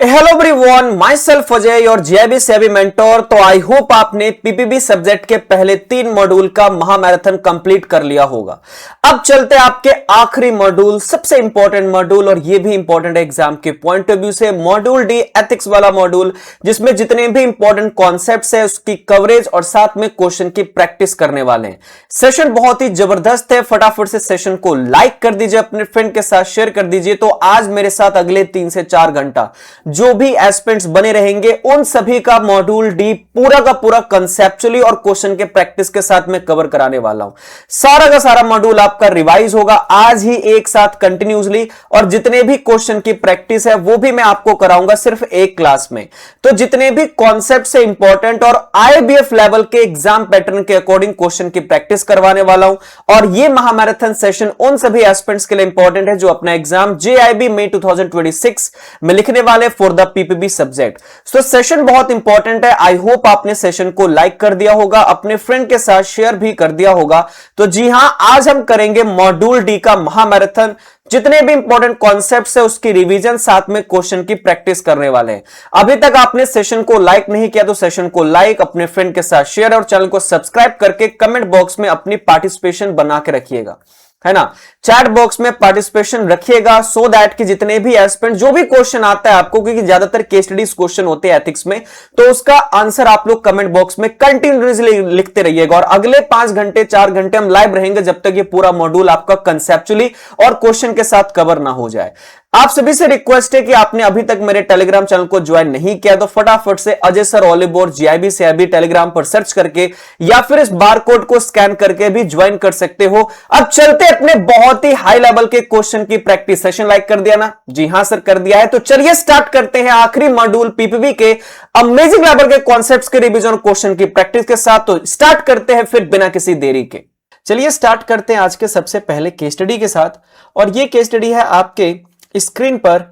Hello everyone, my self Ajay और JIB SEBI mentor. तो I hope आपने पीपीबी सब्जेक्ट के पहले 3 मॉड्यूल का महामैराथन कंप्लीट कर लिया होगा। अब चलते आपके आखिरी मॉड्यूल, सबसे इंपॉर्टेंट मॉड्यूल, और ये भी इंपॉर्टेंट है एग्जाम के पॉइंट ऑफ व्यू से, मॉड्यूल डी एथिक्स वाला मॉड्यूल, जिसमें जितने भी इंपॉर्टेंट कॉन्सेप्ट्स है उसकी कवरेज और साथ में क्वेश्चन की प्रैक्टिस करने वाले हैं। सेशन बहुत ही जबरदस्त है, फटाफट से सेशन को लाइक कर दीजिए, अपने फ्रेंड के साथ शेयर कर दीजिए। तो आज मेरे साथ अगले 3 से 4 घंटा जो भी एस्पिरेंट्स बने रहेंगे उन सभी का मॉड्यूल डी पूरा का पूरा कंसेप्चुअली और क्वेश्चन के प्रैक्टिस के साथ मैं कवर कराने वाला हूं। सारा का सारा मॉड्यूल आपका रिवाइज होगा आज ही एक साथ कंटिन्यूसली, और जितने भी क्वेश्चन की प्रैक्टिस है वो भी मैं आपको कराऊंगा सिर्फ एक क्लास में। तो जितने भी कॉन्सेप्ट से इंपॉर्टेंट और आईबीएफ लेवल के एग्जाम पैटर्न के अकॉर्डिंग क्वेश्चन की प्रैक्टिस करवाने वाला हूं। और ये महामैराथन सेशन उन सभी एस्पिरेंट्स के लिए इंपॉर्टेंट है जो अपना एग्जाम जेआईबी मई 2026 में लिखने वाले for the PPB subject. So session बहुत इंपॉर्टेंट है। आई होप आपने सेशन को लाइक कर दिया होगा, अपने फ्रेंड के साथ शेयर भी कर दिया होगा। तो जी हां, आज हम करेंगे मॉड्यूल डी का महामैराथन। जितने भी इंपॉर्टेंट कॉन्सेप्ट्स है उसकी रिवीजन, साथ में क्वेश्चन की प्रैक्टिस करने वाले हैं। अभी तक आपने सेशन को लाइक नहीं किया तो सेशन को लाइक, अपने फ्रेंड के साथ शेयर और चैनल को सब्सक्राइब करके कमेंट बॉक्स में अपनी पार्टिसिपेशन बना के रखिएगा, है ना। चैट बॉक्स में पार्टिसिपेशन रखिएगा सो दैट कि जितने भी एस्पिरेंट जो भी क्वेश्चन आता है आपको, क्योंकि ज्यादातर केस स्टडीज क्वेश्चन होते हैं एथिक्स में, तो उसका आंसर आप लोग कमेंट बॉक्स में कंटिन्यूअसली लिखते रहिएगा। और अगले 5 घंटे 4 घंटे हम लाइव रहेंगे जब तक ये पूरा मॉड्यूल आपका कंसेप्चुअली और क्वेश्चन के साथ कवर ना हो जाए। आप सभी से रिक्वेस्ट है कि आपने अभी तक मेरे टेलीग्राम चैनल को ज्वाइन नहीं किया तो फटाफट से अजय सर ऑलिबोर जेआईबी सेबी टेलीग्राम पर सर्च करके या फिर इस बार कोड को स्कैन करके भी ज्वाइन कर सकते हो। अब चलते अपने बहुत ही हाई लेवल के क्वेश्चन की प्रैक्टिस। सेशन लाइक कर दिया ना? जी हां सर, कर दिया है। तो चलिए स्टार्ट करते हैं आखिरी मॉड्यूल पीपीबी के अमेजिंग लेवल के कॉन्सेप्ट्स के रिवीजन और क्वेश्चन की प्रैक्टिस के साथ। तो स्टार्ट करते हैं फिर बिना किसी देरी के। चलिए स्टार्ट करते हैं आज के सबसे पहले केस स्टडी के साथ। और ये केस स्टडी है आपके स्क्रीन पर।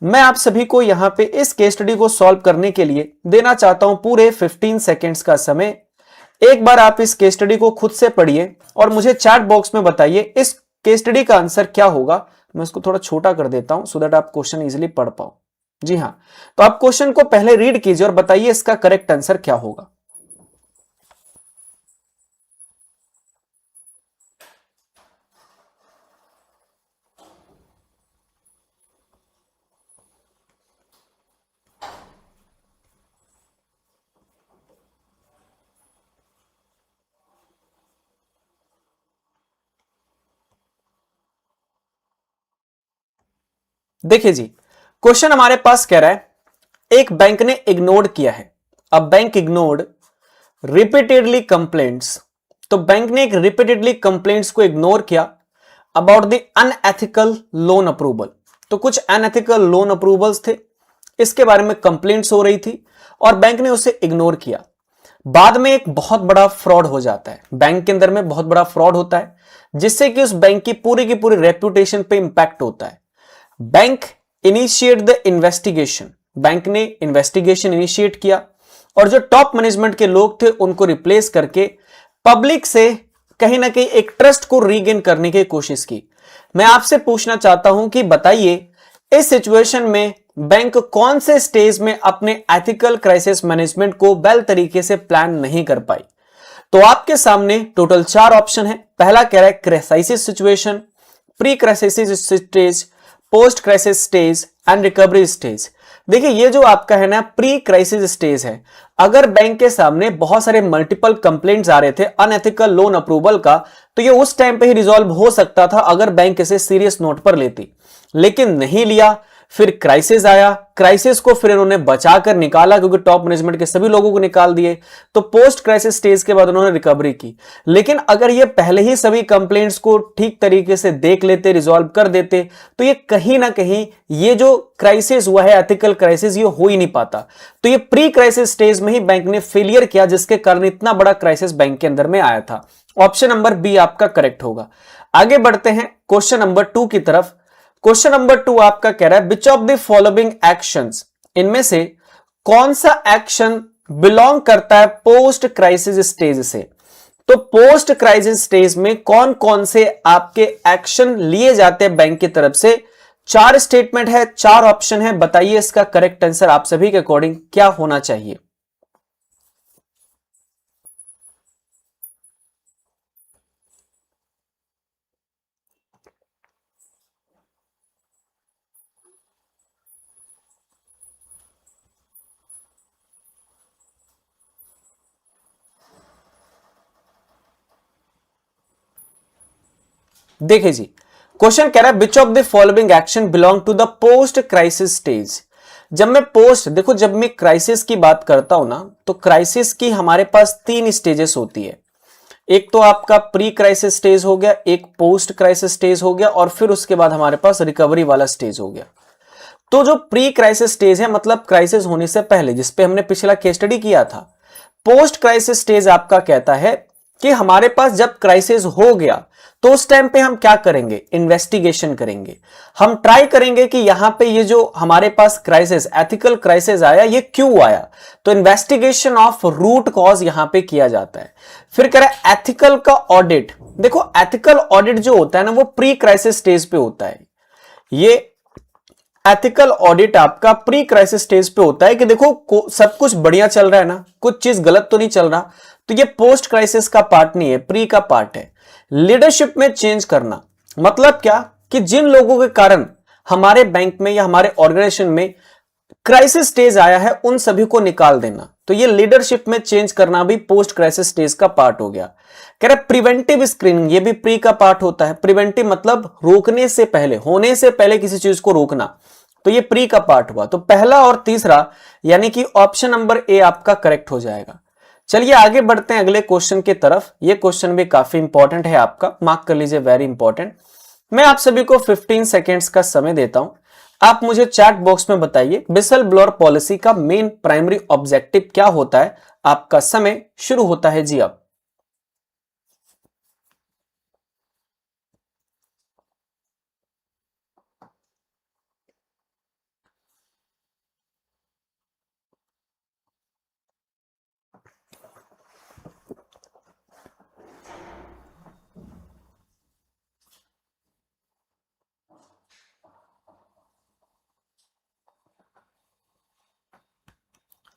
मैं आप सभी को यहां पे इस केस स्टडी को सॉल्व करने के लिए देना चाहता हूं पूरे 15 सेकेंड्स का समय। एक बार आप इस केस स्टडी को खुद से पढ़िए और मुझे चैट बॉक्स में बताइए इस केस स्टडी का आंसर क्या होगा। मैं इसको थोड़ा छोटा कर देता हूं सो दैट आप क्वेश्चन इजीली पढ़ पाओ। जी हां, तो आप क्वेश्चन को पहले रीड कीजिए और बताइए इसका करेक्ट आंसर क्या होगा। देखिए जी, क्वेश्चन हमारे पास कह रहा है एक बैंक ने इग्नोर किया है। अब बैंक इग्नोर्ड रिपीटेडली कंप्लेंट्स। तो बैंक ने एक रिपीटेडली कंप्लेंट्स को इग्नोर किया about the unethical loan approval. तो कुछ अनएथिकल लोन अप्रूवल्स थे, इसके बारे में कंप्लेंट्स हो रही थी और बैंक ने उसे इग्नोर किया। बाद में एक बहुत बड़ा फ्रॉड हो जाता है, बैंक के अंदर में बहुत बड़ा फ्रॉड होता है जिससे कि उस बैंक की पूरी रेपुटेशन पे इंपैक्ट होता है। Bank initiate the investigation. Bank ने इन्वेस्टिगेशन इनिशिएट किया और जो टॉप मैनेजमेंट के लोग थे उनको रिप्लेस करके पब्लिक से कहीं ना कहीं एक ट्रस्ट को रीगेन करने की कोशिश की। मैं आपसे पूछना चाहता हूं कि बताइए इस सिचुएशन में बैंक कौन से स्टेज में अपने एथिकल क्राइसिस मैनेजमेंट को वेल तरीके से प्लान नहीं कर पाई। तो आपके सामने टोटल 4 ऑप्शन है। पहला कह रहा है crisis situation, pre crisis stage, post crisis stage and recovery stage. देखिए ये जो आपका है ना प्री क्राइसिस स्टेज है, अगर बैंक के सामने बहुत सारे मल्टीपल कंप्लेंट्स आ रहे थे अनएथिकल लोन अप्रूवल का, तो ये उस टाइम पे ही रिजॉल्व हो सकता था अगर बैंक इसे सीरियस नोट पर लेती, लेकिन नहीं लिया। फिर क्राइसिस आया, क्राइसिस को फिर इन्होंने बचाकर निकाला क्योंकि टॉप मैनेजमेंट के सभी लोगों को निकाल दिए। तो पोस्ट क्राइसिस स्टेज के बाद उन्होंने रिकवरी की। लेकिन अगर ये पहले ही सभी कंप्लेंट्स को ठीक तरीके से देख लेते, रिजॉल्व कर देते, तो ये कहीं ना कहीं ये जो क्राइसिस हुआ है एथिकल क्राइसिस ये हो ही नहीं पाता। तो ये प्री क्राइसिस स्टेज में ही बैंक ने फेलियर किया जिसके कारण इतना बड़ा क्राइसिस बैंक के अंदर में आया था। ऑप्शन नंबर बी आपका करेक्ट होगा। आगे बढ़ते हैं क्वेश्चन नंबर 2 की तरफ। क्वेश्चन नंबर 2 आपका कह रहा है which of the following actions, इनमें से कौन सा एक्शन बिलोंग करता है पोस्ट क्राइसिस स्टेज से। तो पोस्ट क्राइसिस स्टेज में कौन कौन से आपके एक्शन लिए जाते हैं बैंक की तरफ से, चार स्टेटमेंट है, चार ऑप्शन है, बताइए इसका करेक्ट आंसर आप सभी के अकॉर्डिंग क्या होना चाहिए। देखिए जी, क्वेश्चन कह रहा है which of the following action belong to the post crisis stage. जब मैं पोस्ट, देखो जब मैं क्राइसिस की बात करता हूं ना, तो क्राइसिस की हमारे पास तीन स्टेजेस होती है। एक तो आपका प्री क्राइसिस स्टेज हो गया, एक पोस्ट क्राइसिस स्टेज हो गया, और फिर उसके बाद हमारे पास रिकवरी वाला स्टेज हो गया। तो जो प्री क्राइसिस स्टेज है, मतलब क्राइसिस होने से पहले, जिसपे हमने पिछला केस स्टडी किया था। पोस्ट क्राइसिस स्टेज आपका कहता है कि हमारे पास जब क्राइसिस हो गया तो उस टाइम पे हम क्या करेंगे, इन्वेस्टिगेशन करेंगे। हम ट्राई करेंगे कि यहां पे ये जो हमारे पास क्राइसिस, एथिकल क्राइसिस आया, ये क्यों आया। तो इन्वेस्टिगेशन ऑफ रूट कॉज यहां पे किया जाता है। फिर कह रहा है एथिकल का ऑडिट। देखो एथिकल ऑडिट जो होता है ना, वो प्री क्राइसिस स्टेज पे होता है। ये एथिकल ऑडिट आपका प्री क्राइसिस स्टेज पे होता है कि देखो सब कुछ बढ़िया चल रहा है ना, कुछ चीज गलत तो नहीं चल रहा। तो ये पोस्ट क्राइसिस का पार्ट नहीं है, प्री का पार्ट है। लीडरशिप में चेंज करना मतलब क्या, कि जिन लोगों के कारण हमारे बैंक में या हमारे ऑर्गेनाइजेशन में क्राइसिस स्टेज आया है, उन सभी को निकाल देना। तो ये लीडरशिप में चेंज करना भी पोस्ट क्राइसिस स्टेज का पार्ट हो गया। कह रहा प्रिवेंटिव स्क्रीनिंग, ये भी प्री का पार्ट होता है। प्रिवेंटिव मतलब रोकने से पहले, होने से पहले किसी चीज को रोकना। तो ये प्री का पार्ट हुआ। तो पहला और तीसरा यानी कि ऑप्शन नंबर ए आपका करेक्ट हो जाएगा। चलिए आगे बढ़ते हैं अगले क्वेश्चन की तरफ। ये क्वेश्चन भी काफी इंपॉर्टेंट है, आपका मार्क कर लीजिए, वेरी इंपॉर्टेंट। मैं आप सभी को 15 सेकेंड्स का समय देता हूं। आप मुझे चैट बॉक्स में बताइए विसल ब्लोअर पॉलिसी का मेन प्राइमरी ऑब्जेक्टिव क्या होता है। आपका समय शुरू होता है जी अब।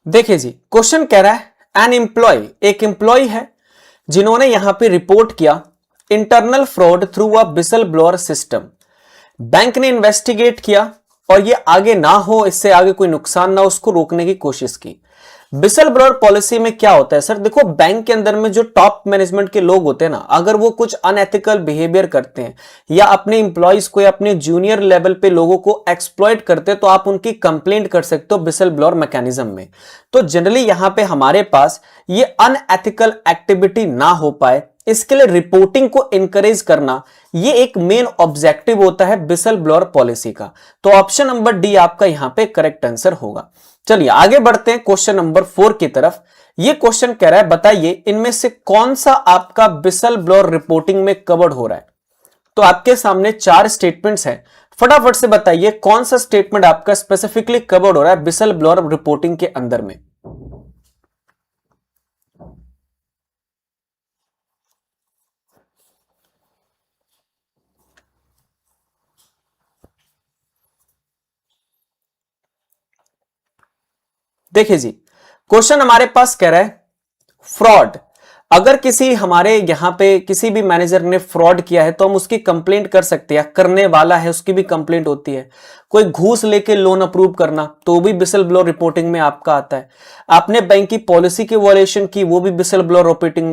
देखिए जी, क्वेश्चन कह रहा है एन एम्प्लॉय, एक एम्प्लॉय है जिन्होंने यहां पे रिपोर्ट किया internal fraud through a whistle blower system. Bank ने इन्वेस्टिगेट किया और ये आगे ना हो, इससे आगे कोई नुकसान ना हो, उसको रोकने की कोशिश की। विसल ब्लोअर पॉलिसी में क्या होता है सर, देखो बैंक के अंदर में जो टॉप मैनेजमेंट के लोग होते हैं ना, अगर वो कुछ अनएथिकल बिहेवियर करते हैं या अपने इंप्लॉइज को या अपने जूनियर लेवल पे लोगों को एक्सप्लॉइट करते हैं, तो आप उनकी कंप्लेंट कर सकते हो विसल ब्लोअर मैकेनिज्म में। तो जनरली यहां पे हमारे पास ये अनएथिकल एक्टिविटी ना हो पाए, इसके लिए रिपोर्टिंग को इंकरेज करना, ये एक मेन ऑब्जेक्टिव होता है विसल ब्लोअर पॉलिसी का। तो ऑप्शन नंबर डी आपका यहां पे करेक्ट आंसर होगा। चलिए आगे बढ़ते हैं क्वेश्चन नंबर 4 की तरफ। यह क्वेश्चन कह रहा है बताइए इनमें से कौन सा आपका विसल ब्लोअर रिपोर्टिंग में कवर्ड हो रहा है। तो आपके सामने चार स्टेटमेंट्स हैं, फटाफट से बताइए कौन सा स्टेटमेंट आपका स्पेसिफिकली कवर्ड हो रहा है विसल ब्लोअर रिपोर्टिंग के अंदर में। देखिए जी, क्वेश्चन हमारे पास कह रहा है फ्रॉड। अगर किसी हमारे यहां पे किसी भी मैनेजर ने फ्रॉड किया है तो हम उसकी कंप्लेंट कर सकते हैं, करने वाला है उसकी भी कंप्लेंट होती है। कोई घूस लेके लोन अप्रूव करना तो भी विसल ब्लोअर रिपोर्टिंग में आपका आता है। आपने बैंक की पॉलिसी की वॉयलेशन की, वो भी विसल ब्लोअर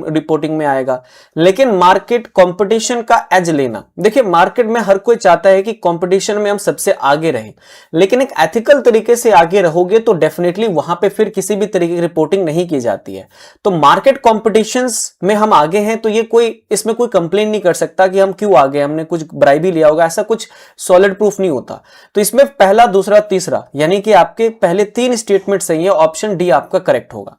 रिपोर्टिंग में आएगा। लेकिन मार्केट कंपटीशन का एज लेना, देखिए मार्केट में हर कोई चाहता है कि कंपटीशन में हम सबसे आगे रहें, लेकिन एक एथिकल तरीके से आगे रहोगे तो डेफिनेटली वहां पे फिर किसी भी तरीके की रिपोर्टिंग नहीं की जाती है। तो मार्केट कॉम्पिटिशंस में हम आगे हैं तो ये कोई इसमें कोई कंप्लेन नहीं कर सकता कि हम क्यों आगे, हमने कुछ ब्राइब ही लिया होगा, ऐसा कुछ सॉलिड प्रूफ नहीं होता। तो इसमें पहला दूसरा तीसरा यानी कि आपके पहले तीन स्टेटमेंट सही है, ऑप्शन डी आपका करेक्ट होगा।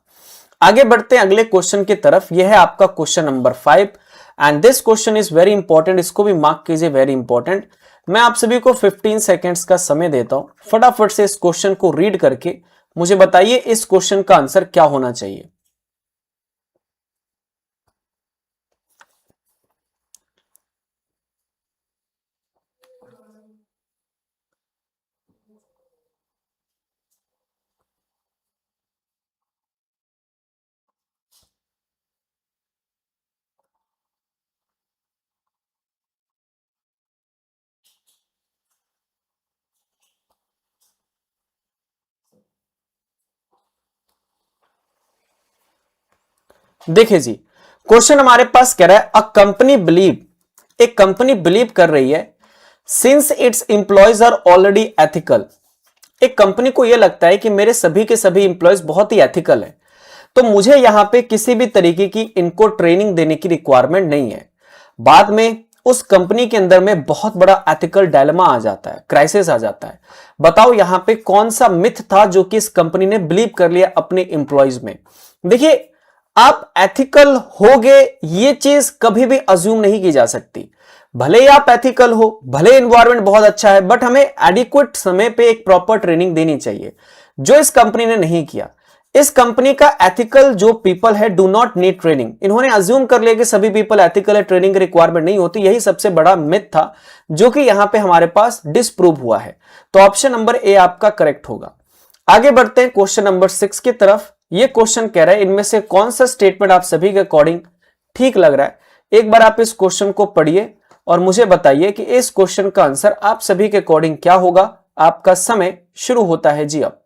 आगे बढ़ते हैं अगले क्वेश्चन की तरफ। यह है आपका question number 5 and this question is very important, इसको भी मार्क कीजिए, वेरी इंपॉर्टेंट। मैं आप सभी को 15 सेकेंड्स का समय देता हूं, फटाफट से इस क्वेश्चन को रीड करके मुझे बताइए इस क्वेश्चन का आंसर क्या होना चाहिए। देखिए जी, क्वेश्चन हमारे पास कह रहा है, अ कंपनी बिलीव, एक कंपनी बिलीव कर रही है, since its employees are already ethical, एक कंपनी को यह लगता है कि मेरे सभी के सभी एम्प्लॉयज बहुत ही एथिकल है, तो मुझे यहां पे किसी भी तरीके की इनको ट्रेनिंग देने की रिक्वायरमेंट नहीं है। बाद में उस कंपनी के अंदर में बहुत बड़ा एथिकल डायलेमा आ जाता है, क्राइसिस आ जाता है। बताओ यहां पे कौन सा मिथ था जो कि इस कंपनी ने बिलीव कर लिया अपने एम्प्लॉयज में। देखिए, आप एथिकल होगे ये चीज कभी भी अज्यूम नहीं की जा सकती। भले ही आप एथिकल हो, भले एनवायरमेंट बहुत अच्छा है, बट हमें एडिक्वेट समय पे एक प्रॉपर ट्रेनिंग देनी चाहिए, जो इस कंपनी ने नहीं किया। इस कंपनी का एथिकल जो पीपल है डू नॉट नीड ट्रेनिंग, इन्होंने अज्यूम कर लिया कि सभी पीपल एथिकल है, ट्रेनिंग की रिक्वायरमेंट नहीं होती। यही सबसे बड़ा मिथ था जो कि यहां पे हमारे पास डिस्प्रूव हुआ है। तो ऑप्शन नंबर ए आपका करेक्ट होगा। आगे बढ़ते हैं क्वेश्चन नंबर 6 की तरफ। यह क्वेश्चन कह रहा है, इनमें से कौन सा स्टेटमेंट आप सभी के अकॉर्डिंग ठीक लग रहा है। एक बार आप इस क्वेश्चन को पढ़िए और मुझे बताइए कि इस क्वेश्चन का आंसर आप सभी के अकॉर्डिंग क्या होगा। आपका समय शुरू होता है जी अब।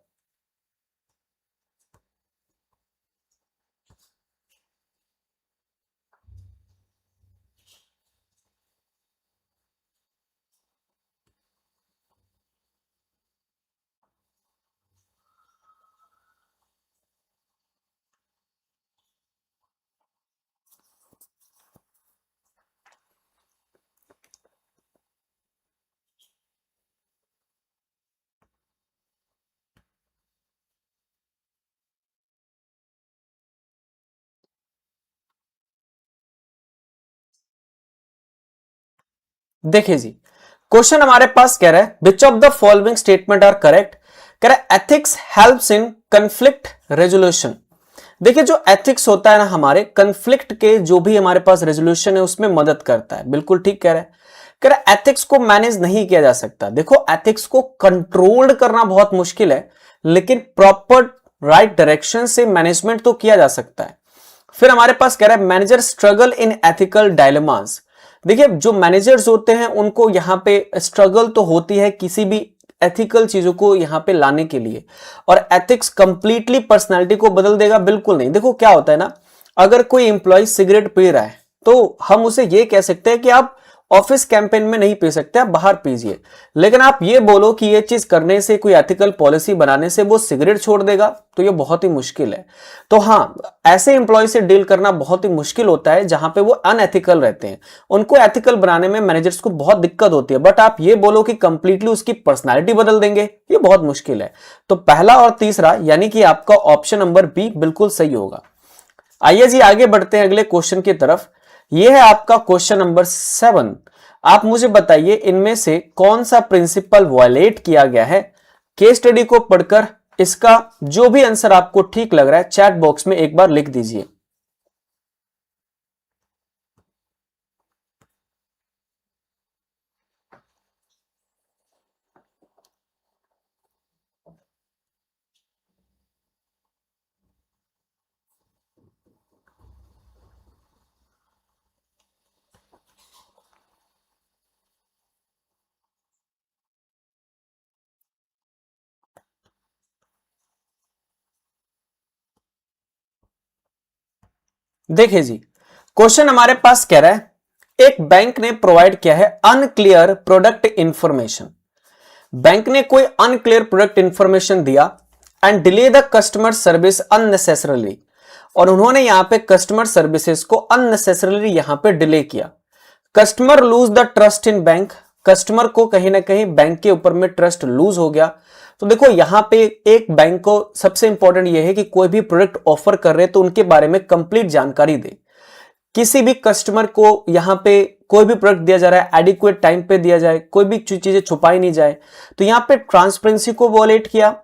देखिए जी, क्वेश्चन हमारे पास कह रहा है, which of the following statement are correct. कह रहा है ethics helps in conflict resolution. देखिए, जो एथिक्स होता है ना, हमारे कंफ्लिक्ट के जो भी हमारे पास रेजोल्यूशन है उसमें मदद करता है। बिल्कुल ठीक कह रहा है। कह रहा है एथिक्स को मैनेज नहीं किया जा सकता। देखो, एथिक्स को कंट्रोल्ड करना बहुत मुश्किल है, लेकिन प्रॉपर राइट डायरेक्शन से मैनेजमेंट तो किया जा सकता है। फिर हमारे पास कह रहा है manager struggle in ethical dilemmas. देखिए, जो मैनेजर्स होते हैं उनको यहां पे स्ट्रगल तो होती है किसी भी एथिकल चीजों को यहां पे लाने के लिए। और एथिक्स कंप्लीटली पर्सनालिटी को बदल देगा, बिल्कुल नहीं। देखो क्या होता है ना, अगर कोई इंप्लॉय सिगरेट पी रहा है तो हम उसे ये कह सकते हैं कि आप ऑफिस कैंपेन में नहीं पी सकते, आप बाहर पीजिए। लेकिन आप ये बोलो कि ये चीज करने से, कोई एथिकल पॉलिसी बनाने से वो सिगरेट छोड़ देगा, तो ये बहुत ही मुश्किल है। तो हाँ, ऐसे इंप्लॉय से डील करना बहुत ही मुश्किल होता है जहां पे वो अनएथिकल रहते हैं। उनको एथिकल बनाने में मैनेजर्स को बहुत दिक्कत होती है। बट आप ये बोलो कि कंप्लीटली उसकी पर्सनैलिटी बदल देंगे, ये बहुत मुश्किल है। तो पहला और तीसरा यानी कि आपका ऑप्शन नंबर बी बिल्कुल सही होगा। आइए जी, आगे बढ़ते हैं अगले क्वेश्चन की तरफ। यह है आपका क्वेश्चन नंबर 7। आप मुझे बताइए इनमें से कौन सा प्रिंसिपल वायलेट किया गया है। केस स्टडी को पढ़कर इसका जो भी आंसर आपको ठीक लग रहा है चैट बॉक्स में एक बार लिख दीजिए। देखिए जी, क्वेश्चन हमारे पास कह रहा है, एक बैंक ने प्रोवाइड किया है अनक्लियर प्रोडक्ट इंफॉर्मेशन। बैंक ने कोई अनक्लियर प्रोडक्ट इंफॉर्मेशन दिया and delay the customer service unnecessarily. और उन्होंने यहां पे कस्टमर सर्विसेज को अननेसेसरली यहां पे डिले किया। Customer lose the trust in bank. Customer को कहीं ना कहीं बैंक के ऊपर में ट्रस्ट लूज हो गया। तो देखो, यहां पे एक बैंक को सबसे इंपॉर्टेंट यह है कि कोई भी प्रोडक्ट ऑफर कर रहे तो उनके बारे में कंप्लीट जानकारी दे। किसी भी कस्टमर को यहां पे कोई भी प्रोडक्ट दिया जा रहा है, एडिक्वेट टाइम पे दिया जाए, कोई भी चीजें छुपाई नहीं जाए। तो यहां पे ट्रांसपेरेंसी को वॉलेट किया।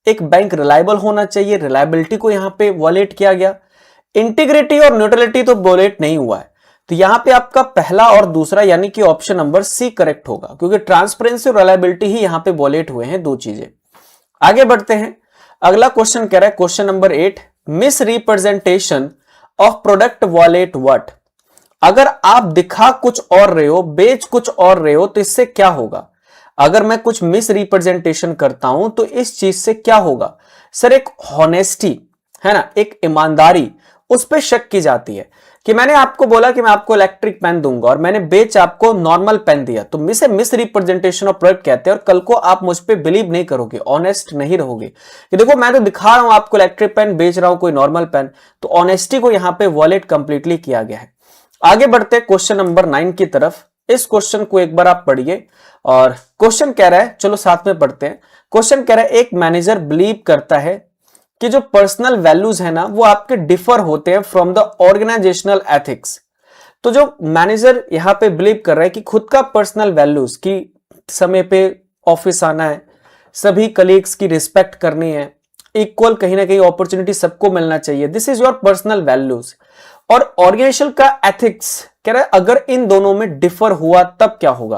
एक बैंक रिलायबल होना चाहिए, रिलायबिलिटी को यहां पे वॉलेट किया गया। इंटीग्रिटी और न्यूट्रलिटी तो वॉलेट नहीं हुआ है। तो यहां पे आपका पहला और दूसरा यानी कि ऑप्शन नंबर सी करेक्ट होगा, क्योंकि ट्रांसपेरेंसी और रिलायबिलिटी ही यहां पे वॉलेट हुए हैं, दो चीजें। आगे बढ़ते हैं। अगला क्वेश्चन कह रहा है, question number 8, miss representation of product wallet what. अगर आप दिखा कुछ और रहे हो, बेच कुछ और रहे हो, तो इससे क्या होगा। अगर मैं कुछ मिस रिप्रेजेंटेशन करता हूं तो इस चीज से क्या होगा। सर, एक हॉनेस्टी है ना, एक ईमानदारी उस पर शक की जाती है कि मैंने आपको बोला कि मैं आपको इलेक्ट्रिक पेन दूंगा और मैंने बेच आपको नॉर्मल पेन दिया, तो इसे मिस रिप्रेजेंटेशन ऑफ प्रोडक्ट कहते हैं। और कल को आप मुझ पे बिलीव नहीं करोगे, ऑनेस्ट नहीं रहोगे कि देखो मैं तो दिखा रहा हूं आपको इलेक्ट्रिक पेन, बेच रहा हूं कोई नॉर्मल पेन। तो ऑनेस्टी को यहां पे वॉलेट कंप्लीटली किया गया है। आगे बढ़ते क्वेश्चन नंबर 9 की तरफ। इस क्वेश्चन को एक बार आप पढ़िए और क्वेश्चन कह रहा है, चलो साथ में पढ़ते हैं। क्वेश्चन कह रहा है एक मैनेजर बिलीव करता है कि जो पर्सनल वैल्यूज है ना वो आपके डिफर होते हैं फ्रॉम द ऑर्गेनाइजेशनल एथिक्स। तो जो मैनेजर यहां पे बिलीव कर रहा है कि खुद का पर्सनल वैल्यूज की समय पे ऑफिस आना है, सभी कलीग्स की रिस्पेक्ट करनी है, इक्वल कहीं ना कहीं अपॉर्चुनिटी सबको मिलना चाहिए, this is your personal values. और ऑर्गेनाइजेशन का एथिक्स कह रहा है अगर इन दोनों में डिफर हुआ तब क्या होगा।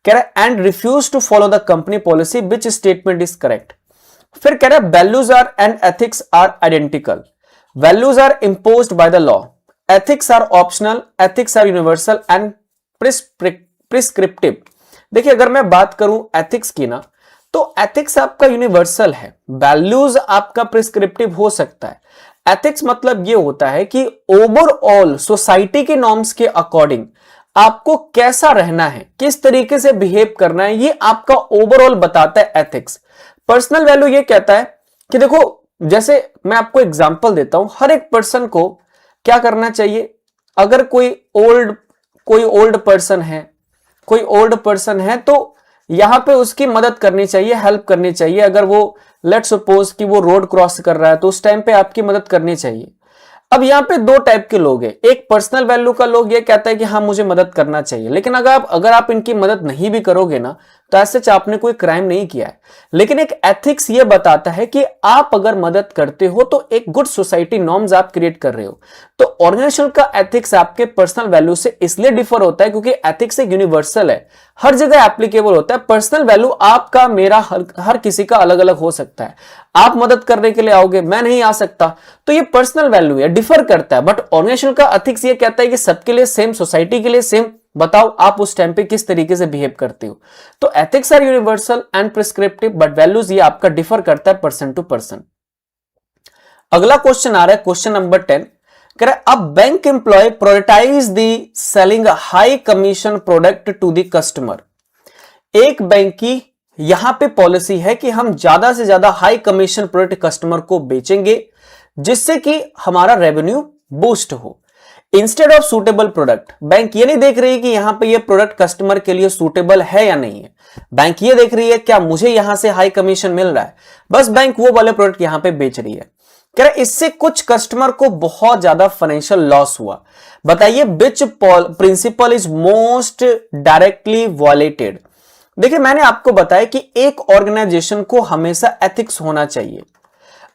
कह रहा है and refuse to follow the company policy which statement is correct. फिर कह रहा है values are and ethics are identical, values are imposed by the law, ethics are optional, ethics are universal and prescriptive. देखिए अगर मैं बात करूं ethics की ना, तो एथिक्स आपका यूनिवर्सल है, वैल्यूज आपका प्रिस्क्रिप्टिव हो सकता है। एथिक्स मतलब ये होता है कि ओवरऑल सोसाइटी के नॉर्म्स के अकॉर्डिंग आपको कैसा रहना है, किस तरीके से बिहेव करना है, ये आपका ओवरऑल बताता है एथिक्स। पर्सनल वैल्यू ये कहता है कि देखो जैसे मैं आपको एग्जांपल देता हूं, हर एक पर्सन को क्या करना चाहिए। अगर कोई ओल्ड पर्सन है तो यहां पे उसकी मदद करनी चाहिए, हेल्प करनी चाहिए। अगर वो लेट्स सपोज कि वो रोड क्रॉस कर रहा है तो उस टाइम पे आपकी मदद करनी चाहिए। अब यहां पे दो टाइप के लोग हैं, एक पर्सनल वैल्यू का लोग ये कहता है कि हाँ मुझे मदद करना चाहिए, लेकिन अगर आप इनकी मदद नहीं भी करोगे ना तो ऐसे आपने कोई क्राइम नहीं किया है। लेकिन एक एथिक्स ये बताता है कि आप अगर मदद करते हो तो एक गुड सोसाइटी नॉर्म्स आप क्रिएट कर रहे हो। तो ऑर्गेनाइजेशन का एथिक्स आपके पर्सनल वैल्यू से इसलिए डिफर होता है क्योंकि एथिक्स एक यूनिवर्सल है, हर जगह एप्लीकेबल होता है। पर्सनल वैल्यू आपका मेरा हर किसी का अलग अलग हो सकता है। आप मदद करने के लिए आओगे, मैं नहीं आ सकता, तो ये पर्सनल वैल्यू है, डिफर करता है। बट ऑर्गेनाइजेशन का एथिक्स ये कहता है कि सबके लिए सेम, सोसाइटी के लिए सेम। बताओ आप उस टाइम पे किस तरीके से बिहेव करते हो। तो ethics are universal and prescriptive, but values ये आपका डिफर करता है पर्सन टू पर्सन। अगला क्वेश्चन आ रहा है क्वेश्चन नंबर 10। कह रहा है अब bank employee prioritize the selling high commission product to the customer. एक बैंक की यहां पे पॉलिसी है कि हम ज्यादा से ज्यादा हाई कमीशन प्रोडक्ट कस्टमर को बेचेंगे जिससे कि हमारा रेवेन्यू बूस्ट हो। Instead of suitable product, bank ये नहीं देख रही कि यहां पे ये प्रोडक्ट कस्टमर के लिए सूटेबल है या नहीं है, बैंक ये देख रही है क्या मुझे यहां से हाई कमीशन मिल रहा है, बस बैंक वो वाले प्रोडक्ट यहां पे बेच रही है। कह रहा इससे कुछ कस्टमर को बहुत ज्यादा फाइनेंशियल लॉस हुआ। बताइए which principle is most directly वॉलेटेड। देखिए मैंने आपको बताया कि एक ऑर्गेनाइजेशन को हमेशा एथिक्स होना चाहिए।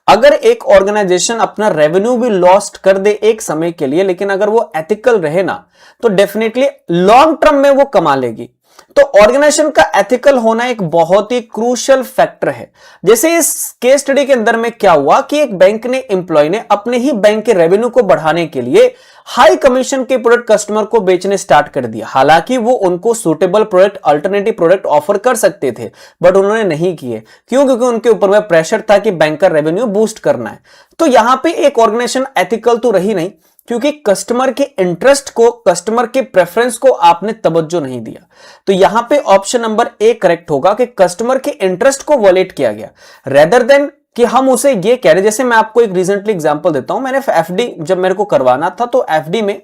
अगर एक ऑर्गेनाइजेशन अपना रेवेन्यू भी लॉस्ट कर दे एक समय के लिए, लेकिन अगर वो एथिकल रहे ना तो डेफिनेटली लॉन्ग टर्म में वो कमा लेगी। तो ऑर्गेनाइजेशन का एथिकल होना एक बहुत ही क्रूशियल फैक्टर है। जैसे इस केस स्टडी के अंदर में क्या हुआ कि एक बैंक ने एम्प्लॉय ने अपने ही बैंक के रेवेन्यू को बढ़ाने के लिए हाई कमीशन के प्रोडक्ट कस्टमर को बेचने स्टार्ट कर दिया। हालांकि वो उनको suitable product, alternative product offer कर सकते थे, बट उन्होंने नहीं किए। क्यों? क्योंकि उनके ऊपर में प्रेशर था कि बैंक का रेवेन्यू बूस्ट करना है। तो यहां पे एक ऑर्गेनाइजेशन एथिकल तो रही नहीं, क्योंकि कस्टमर के इंटरेस्ट को, कस्टमर के प्रेफरेंस को आपने तवज्जो नहीं दिया। तो यहां पे ऑप्शन नंबर ए करेक्ट होगा कि कस्टमर के इंटरेस्ट को वॉलेट किया गया, रेदर देन कि हम उसे ये कह रहे। जैसे मैं आपको एक रिसेंटली एग्जांपल देता हूं, मैंने एफडी जब मेरे को करवाना था तो एफडी में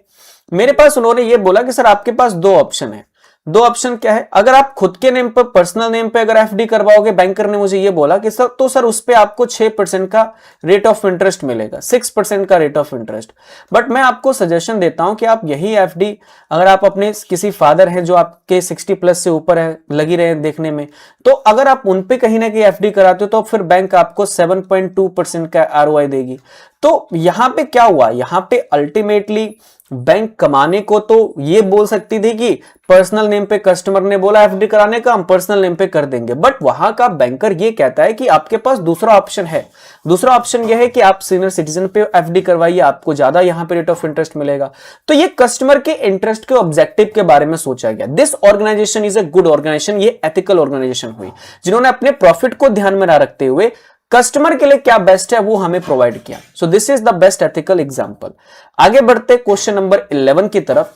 मेरे पास उन्होंने ये बोला कि सर आपके पास दो ऑप्शन है। दो ऑप्शन क्या है? अगर आप खुद के नेम पर, पर्सनल नेम पे अगर एफडी करवाओगे, बैंकर ने मुझे ये बोला कि सर तो सर उस पे आपको 6% का रेट ऑफ इंटरेस्ट मिलेगा, 6% का रेट ऑफ इंटरेस्ट। बट मैं आपको सजेशन देता हूं कि आप यही एफडी अगर आप अपने किसी फादर हैं जो आपके 60 प्लस से ऊपर है, लगी रहे देखने में, तो अगर आप उन पे कहीं ना कहीं एफडी कराते हो तो फिर बैंक आपको 7.2% का आरओआई देगी। तो यहां पे क्या हुआ? यहां पे अल्टीमेटली बैंक कमाने को तो ये बोल सकती थी कि पर्सनल नेम पे कस्टमर ने बोला एफडी कराने का, हम पर्सनल नेम पे कर देंगे। बट वहां का बैंकर ये कहता है कि आपके पास दूसरा ऑप्शन है। दूसरा ऑप्शन यह है कि आप सीनियर सिटीजन पे एफडी करवाइए, आपको ज्यादा यहां पे रेट ऑफ इंटरेस्ट मिलेगा। तो ये कस्टमर के इंटरेस्ट के ऑब्जेक्टिव के बारे में सोचा गया। This organization is a good organization, ये एथिकल ऑर्गेनाइजेशन हुई जिन्होंने अपने प्रॉफिट को ध्यान में ना रखते हुए कस्टमर के लिए क्या बेस्ट है वो हमें प्रोवाइड किया। So this is the best ethical example. आगे बढ़ते क्वेश्चन नंबर 11 की तरफ।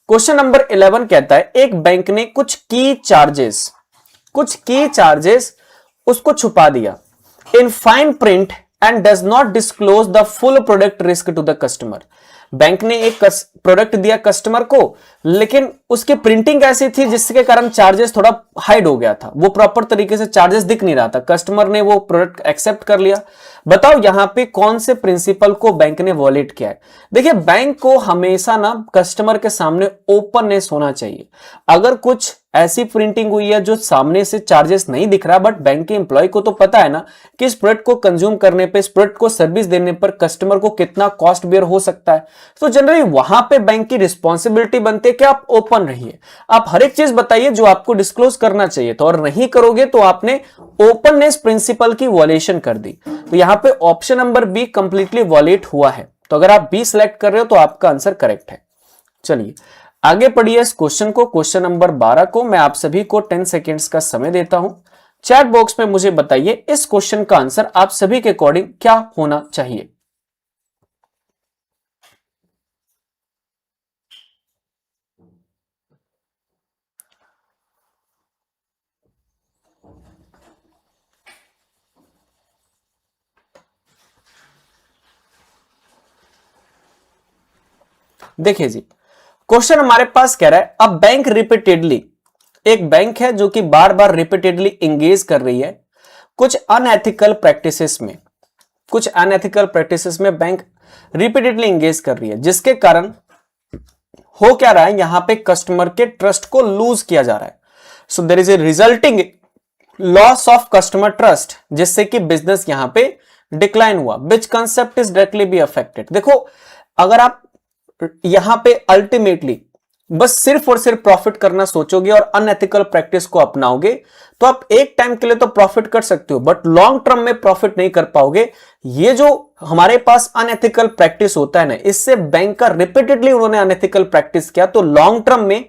क्वेश्चन नंबर 11 कहता है एक बैंक ने कुछ की चार्जेस उसको छुपा दिया in fine print and does not disclose the full product risk to the customer. Bank ने एक प्रोडक्ट दिया कस्टमर को, लेकिन उसकी प्रिंटिंग ऐसी थी जिसके कारण चार्जेस थोड़ा हाइड हो गया था, वो प्रॉपर तरीके से चार्जेस दिख नहीं रहा था, कस्टमर ने वो प्रोडक्ट एक्सेप्ट कर लिया। बताओ यहां पे कौन से प्रिंसिपल को बैंक ने वॉलेट किया है। देखिए बैंक को हमेशा ना कस्टमर के सामने ओपननेस होना चाहिए। अगर कुछ ऐसी प्रिंटिंग हुई है जो सामने से चार्जेस नहीं दिख रहा, बट बैंक के एम्प्लॉय को तो पता है ना कि इस प्रोडक्ट को कंज्यूम करने पे, इस प्रोडक्ट को सर्विस देने पर कस्टमर को कितना कॉस्ट बेयर हो सकता है। तो जनरली वहां पे बैंक की रिस्पॉन्सिबिलिटी बनती है कि आप ओपन रहिए, आप हर एक चीज बताइए जो आपको डिस्क्लोज करना चाहिए। तो और नहीं करोगे तो आपने ओपननेस प्रिंसिपल की वॉलेशन कर दी। तो यहां पे option number be completely wallet हुआ है। तो अगर आप बी सिलेक्ट कर रहे हो तो आपका आंसर करेक्ट है। चलिए आगे पढ़िए इस क्वेश्चन को, क्वेश्चन नंबर 12 को। मैं आप सभी को 10 सेकेंड्स का समय देता हूं। चैट बॉक्स में मुझे बताइए इस क्वेश्चन का आंसर आप सभी के अकॉर्डिंग क्या होना चाहिए। देखिए जी, क्वेश्चन हमारे पास कह रहा है अब बैंक रिपीटेडली, एक बैंक है जो कि बार बार रिपीटेडली इंगेज कर रही है कुछ अनएथिकल प्रैक्टिसेस में बैंक रिपीटेडली इंगेज कर रही है, जिसके कारण हो क्या रहा है, यहां पे कस्टमर के ट्रस्ट को लूज किया जा रहा है। So there is a resulting loss of customer trust, जिससे कि बिजनेस यहां पे डिक्लाइन हुआ। Which concept is directly be affected. देखो अगर आप यहां पे अल्टीमेटली बस सिर्फ और सिर्फ प्रॉफिट करना सोचोगे और अनएथिकल प्रैक्टिस को अपनाओगे तो आप एक टाइम के लिए तो प्रॉफिट कर सकते हो, बट लॉन्ग टर्म में प्रॉफिट नहीं कर पाओगे। ये जो हमारे पास अनएथिकल प्रैक्टिस होता है ना, इससे बैंक का रिपीटेडली उन्होंने अनएथिकल प्रैक्टिस किया तो लॉन्ग टर्म में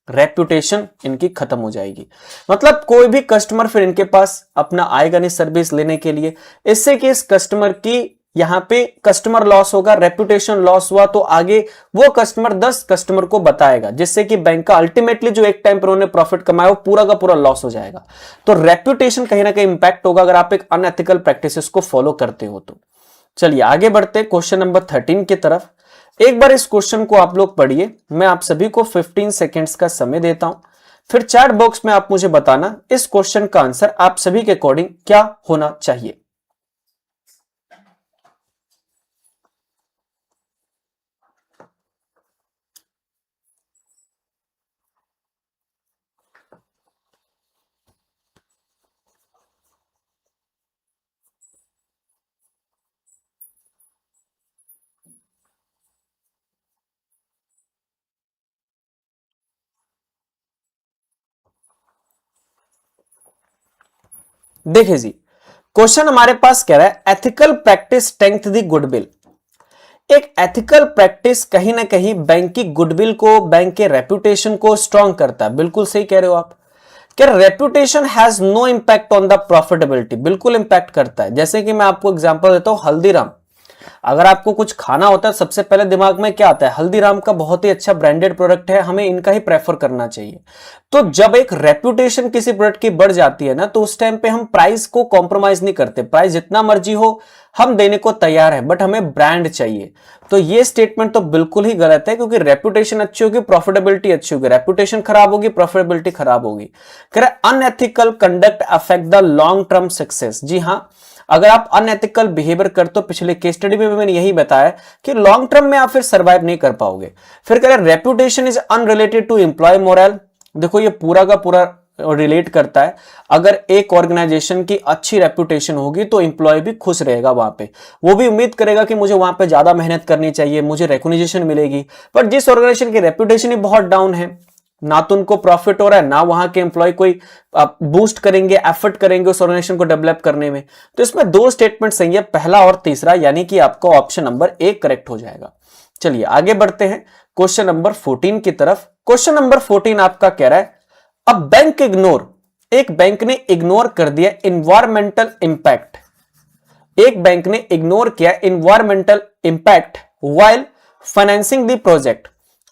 रेप्यूटेशन इनकी खत्म हो जाएगी। मतलब कोई भी कस्टमर फिर इनके पास अपना आएगा नहीं सर्विस लेने के लिए। इससे कि इस कस्टमर की यहां पे कस्टमर लॉस होगा, रेप्यूटेशन लॉस हुआ तो आगे वो कस्टमर 10 कस्टमर को बताएगा, जिससे कि बैंक का अल्टीमेटली जो एक टाइम पर उन्होंने प्रॉफिट कमाया वो पूरा का पूरा लॉस हो जाएगा। तो रेप्यूटेशन कहीं ना कहीं इंपैक्ट होगा अगर आप एक अनएथिकल प्रैक्टिसेस को फॉलो करते हो तो। चलिए आगे बढ़ते क्वेश्चन नंबर 13 की तरफ। एक बार इस क्वेश्चन को आप लोग पढ़िए, मैं आप सभी को 15 सेकेंड्स का समय देता हूं, फिर चैट बॉक्स में आप मुझे बताना इस क्वेश्चन का आंसर आप सभी के अकॉर्डिंग क्या होना चाहिए। देखिए जी, क्वेश्चन हमारे पास कह रहा है ethical practice strength the goodwill. एक एथिकल प्रैक्टिस कहीं ना कहीं बैंक की गुडविल को, बैंक के रेपुटेशन को स्ट्रांग करता है। बिल्कुल सही कह रहे हो आप। क्या reputation has no impact on the profitability? बिल्कुल इंपैक्ट करता है। जैसे कि मैं आपको एग्जांपल देता हूं, हल्दीराम। अगर आपको कुछ खाना होता है सबसे पहले दिमाग में क्या आता है? हल्दीराम का बहुत ही अच्छा ब्रांडेड प्रोडक्ट है, हमें इनका ही प्रेफर करना चाहिए। तो जब एक रेप्यूटेशन किसी प्रोडक्ट की बढ़ जाती है ना, तो उस टाइम पे हम प्राइस को कॉम्प्रोमाइज नहीं करते। प्राइस जितना मर्जी हो हम देने को तैयार है, बट हमें ब्रांड चाहिए। तो ये स्टेटमेंट तो बिल्कुल ही गलत है, क्योंकि रेप्यूटेशन अच्छी होगी प्रॉफिटेबिलिटी अच्छी होगी, रेप्यूटेशन खराब होगी प्रॉफिटेबिलिटी खराब होगी। Unethical conduct affect the long term success. जी हां, अगर आप अनएथिकल बिहेवियर करते हो, पिछले केस स्टडी में मैंने यही बताया कि लॉन्ग टर्म में आप फिर सर्वाइव नहीं कर पाओगे। फिर कह रहे reputation is unrelated to employee moral. देखो ये पूरा का पूरा रिलेट करता है। अगर एक ऑर्गेनाइजेशन की अच्छी रेप्यूटेशन होगी तो एम्प्लॉय भी खुश रहेगा, वहां पे वो भी उम्मीद करेगा कि मुझे वहां पे ज्यादा मेहनत करनी चाहिए, मुझे रिकॉग्निशन मिलेगी। पर जिस ऑर्गेनाइजेशन की रेप्यूटेशन ही बहुत डाउन है, ना तो उनको प्रॉफिट हो रहा है, ना वहां के एम्प्लॉय कोई बूस्ट करेंगे, एफर्ट करेंगे उस ऑर्गेनाइजेशन को डेवलप करने में। तो इसमें दो स्टेटमेंट सही है, पहला और तीसरा, यानी कि आपका ऑप्शन नंबर 1 करेक्ट हो जाएगा। चलिए आगे बढ़ते हैं क्वेश्चन नंबर 14 की तरफ। क्वेश्चन नंबर 14 आपका कह रहा है अब एक बैंक ने इग्नोर कर दिया इन्वायरमेंटल इंपैक्ट एक बैंक ने इग्नोर किया environmental impact while financing the project.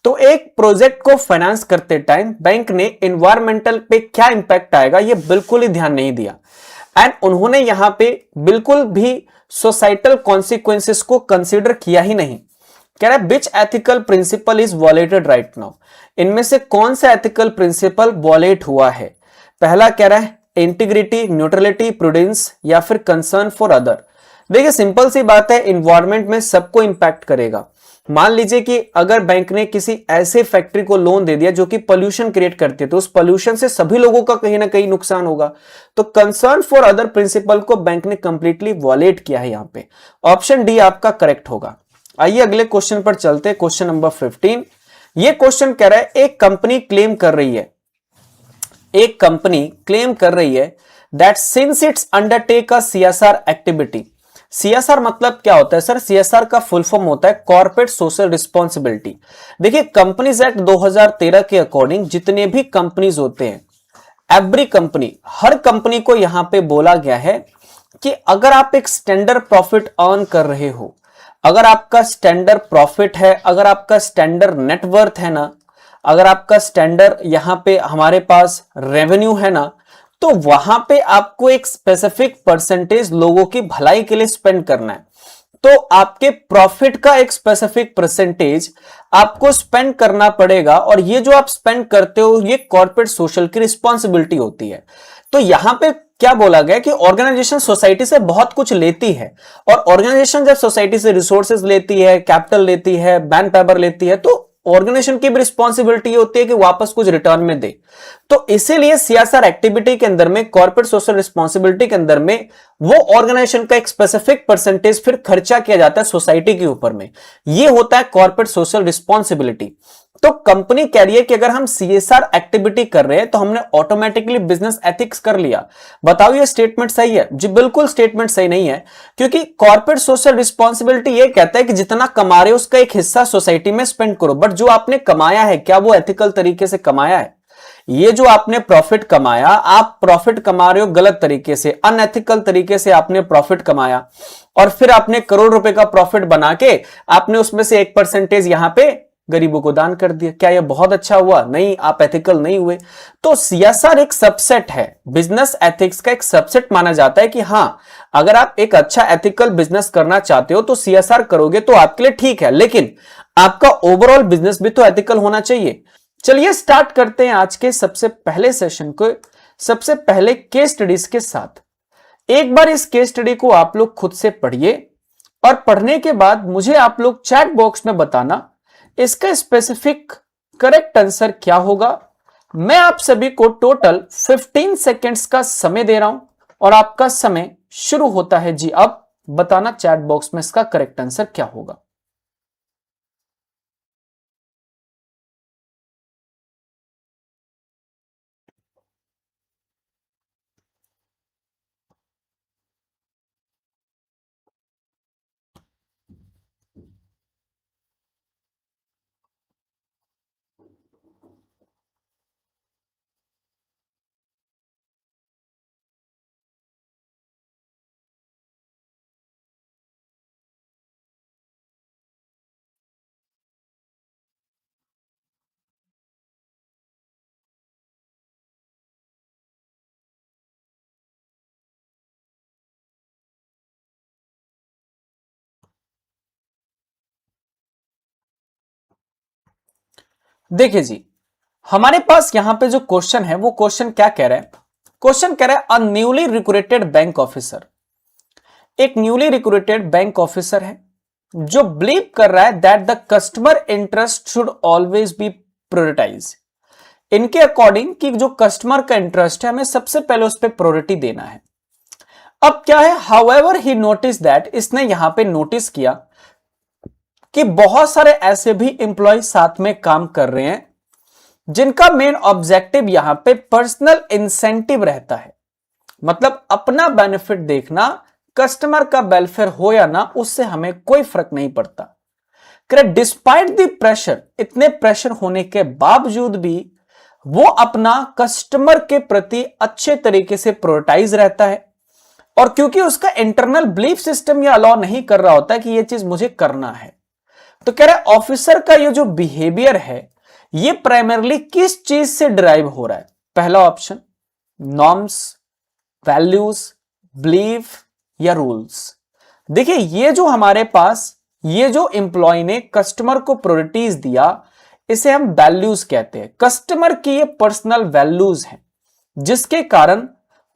तो एक प्रोजेक्ट को फाइनेंस करते टाइम बैंक ने इन्वायरमेंटल पे क्या इंपैक्ट आएगा ये बिल्कुल ही ध्यान नहीं दिया, एंड उन्होंने यहां पे बिल्कुल भी सोसाइटल कॉन्सिक्वेंसेस को कंसीडर किया ही नहीं। कह रहा है which ethical principle is violated right now, इनमें से कौन सा एथिकल प्रिंसिपल वॉलेट हुआ है। पहला कह रहा है इंटीग्रिटी, न्यूट्रलिटी, प्रूडेंस या फिर कंसर्न फॉर अदर। देखिए सिंपल सी बात है, इन्वायरमेंट में सबको इंपैक्ट करेगा। मान लीजिए कि अगर बैंक ने किसी ऐसे फैक्ट्री को लोन दे दिया जो कि पोल्यूशन क्रिएट करती है, तो उस पोल्यूशन से सभी लोगों का कहीं ना कहीं नुकसान होगा। तो कंसर्न फॉर अदर प्रिंसिपल को बैंक ने कंप्लीटली वॉलेट किया है यहां पे। ऑप्शन डी आपका करेक्ट होगा। आइए अगले क्वेश्चन पर चलते हैं, क्वेश्चन नंबर 15। ये क्वेश्चन कह रहा है एक कंपनी क्लेम कर रही है that since it's undertake a CSR activity. CSR मतलब क्या होता है सर? सीएसआर का फुल फॉर्म होता है कॉर्पोरेट सोशल रिस्पॉन्सिबिलिटी। देखिए कंपनीज एक्ट 2013 के अकॉर्डिंग जितने भी कंपनीज होते हैं, एवरी कंपनी, हर कंपनी को यहां पे बोला गया है कि अगर आप एक स्टैंडर्ड प्रॉफिट अर्न कर रहे हो, अगर आपका स्टैंडर्ड प्रॉफिट है, अगर आपका स्टैंडर्ड नेटवर्थ है ना, अगर आपका स्टैंडर्ड यहां पे हमारे पास रेवेन्यू है ना, तो वहां पे आपको एक स्पेसिफिक परसेंटेज लोगों की भलाई के लिए स्पेंड करना है। तो आपके प्रॉफिट का एक स्पेसिफिक परसेंटेज आपको स्पेंड करना पड़ेगा, और ये जो आप स्पेंड करते हो ये कॉर्पोरेट सोशल की रिस्पॉन्सिबिलिटी होती है। तो यहां पे क्या बोला गया कि ऑर्गेनाइजेशन सोसाइटी से बहुत कुछ लेती है, और ऑर्गेनाइजेशन जब सोसाइटी से रिसोर्सेज लेती है, कैपिटल लेती है, मैन पावर लेती है, तो ऑर्गेनाइजेशन की भी रिस्पॉन्सिबिलिटी होती है कि वापस कुछ रिटर्न में दे। तो इसीलिए सीएसआर एक्टिविटी के अंदर में, कॉर्पोरेट सोशल रिस्पॉन्सिबिलिटी के अंदर में, वो ऑर्गेनाइजेशन का एक स्पेसिफिक परसेंटेज फिर खर्चा किया जाता है सोसाइटी के ऊपर में। ये होता है कॉर्पोरेट सोशल रिस्पॉन्सिबिलिटी। तो कंपनी कह रही है कि अगर हम सीएसआर एक्टिविटी कर रहे हैं तो हमने ऑटोमेटिकली बिजनेस एथिक्स कर लिया। बताओ ये स्टेटमेंट सही है? जी बिल्कुल स्टेटमेंट सही नहीं है, क्योंकि कॉर्पोरेट सोशल रिस्पॉन्सिबिलिटी ये कहता है कि जितना कमा रहे हो उसका एक हिस्सा सोसाइटी में स्पेंड करो, बट जो आपने कमाया है क्या वो एथिकल तरीके से कमाया है? ये जो आपने प्रॉफिट कमाया, आप प्रॉफिट कमा रहे हो गलत तरीके से, अनएथिकल तरीके से आपने प्रॉफिट कमाया, और फिर आपने करोड़ रुपए का प्रॉफिट बना के आपने उसमें से 1% यहां पे गरीबों को दान कर दिया। क्या यह बहुत अच्छा हुआ? नहीं, आप एथिकल नहीं हुए। तो सीएसआर एक सबसेट है, बिजनेस एथिक्स का एक सबसेट माना जाता है कि हां अगर आप एक अच्छा एथिकल बिजनेस करना चाहते हो तो सीएसआर करोगे तो आपके लिए ठीक है, लेकिन आपका ओवरऑल बिजनेस भी तो एथिकल होना चाहिए। चलिए स्टार्ट करते हैं आज के सबसे पहले सेशन को, सबसे पहले केस स्टडीज के साथ। एक बार इस केस स्टडी को आप लोग खुद से पढ़िए, और पढ़ने के बाद मुझे आप लोग चैट बॉक्स में बताना इसका स्पेसिफिक करेक्ट आंसर क्या होगा। मैं आप सभी को टोटल 15 सेकेंड्स का समय दे रहा हूं, और आपका समय शुरू होता है जी अब। बताना चैट बॉक्स में इसका करेक्ट आंसर क्या होगा। देखिए जी, हमारे पास यहां पे जो क्वेश्चन है वो क्वेश्चन क्या कह रहा है? क्वेश्चन कह रहा है a newly recruited bank officer, एक न्यूली रिक्रूटेड बैंक ऑफिसर है जो बिलीव कर रहा है that the customer interest should always be prioritize. इनके अकॉर्डिंग कि जो कस्टमर का इंटरेस्ट है हमें सबसे पहले उस पर प्रायोरिटी देना है। अब क्या है, हाउएवर ही नोटिस दैट, इसने यहां पे नोटिस किया कि बहुत सारे ऐसे भी एम्प्लॉय साथ में काम कर रहे हैं जिनका मेन ऑब्जेक्टिव यहां पे पर्सनल इंसेंटिव रहता है, मतलब अपना बेनिफिट देखना, कस्टमर का वेलफेयर हो या ना उससे हमें कोई फर्क नहीं पड़ता। डिस्पाइट द प्रेशर, इतने प्रेशर होने के बावजूद भी वो अपना कस्टमर के प्रति अच्छे तरीके से प्रायोरिटाइज रहता है, और क्योंकि उसका इंटरनल बिलीफ सिस्टम ये अलाउ नहीं कर रहा होता कि ये चीज मुझे करना है, तो कह रहा है ऑफिसर का ये जो बिहेवियर है ये प्राइमरली किस चीज से डिराइव हो रहा है। पहला ऑप्शन नॉर्म्स, वैल्यूज, बिलीफ या रूल्स। देखिए ये जो हमारे पास ये जो एम्प्लॉय ने कस्टमर को प्रायोरिटीज दिया इसे हम वैल्यूज कहते हैं। कस्टमर की ये पर्सनल वैल्यूज हैं जिसके कारण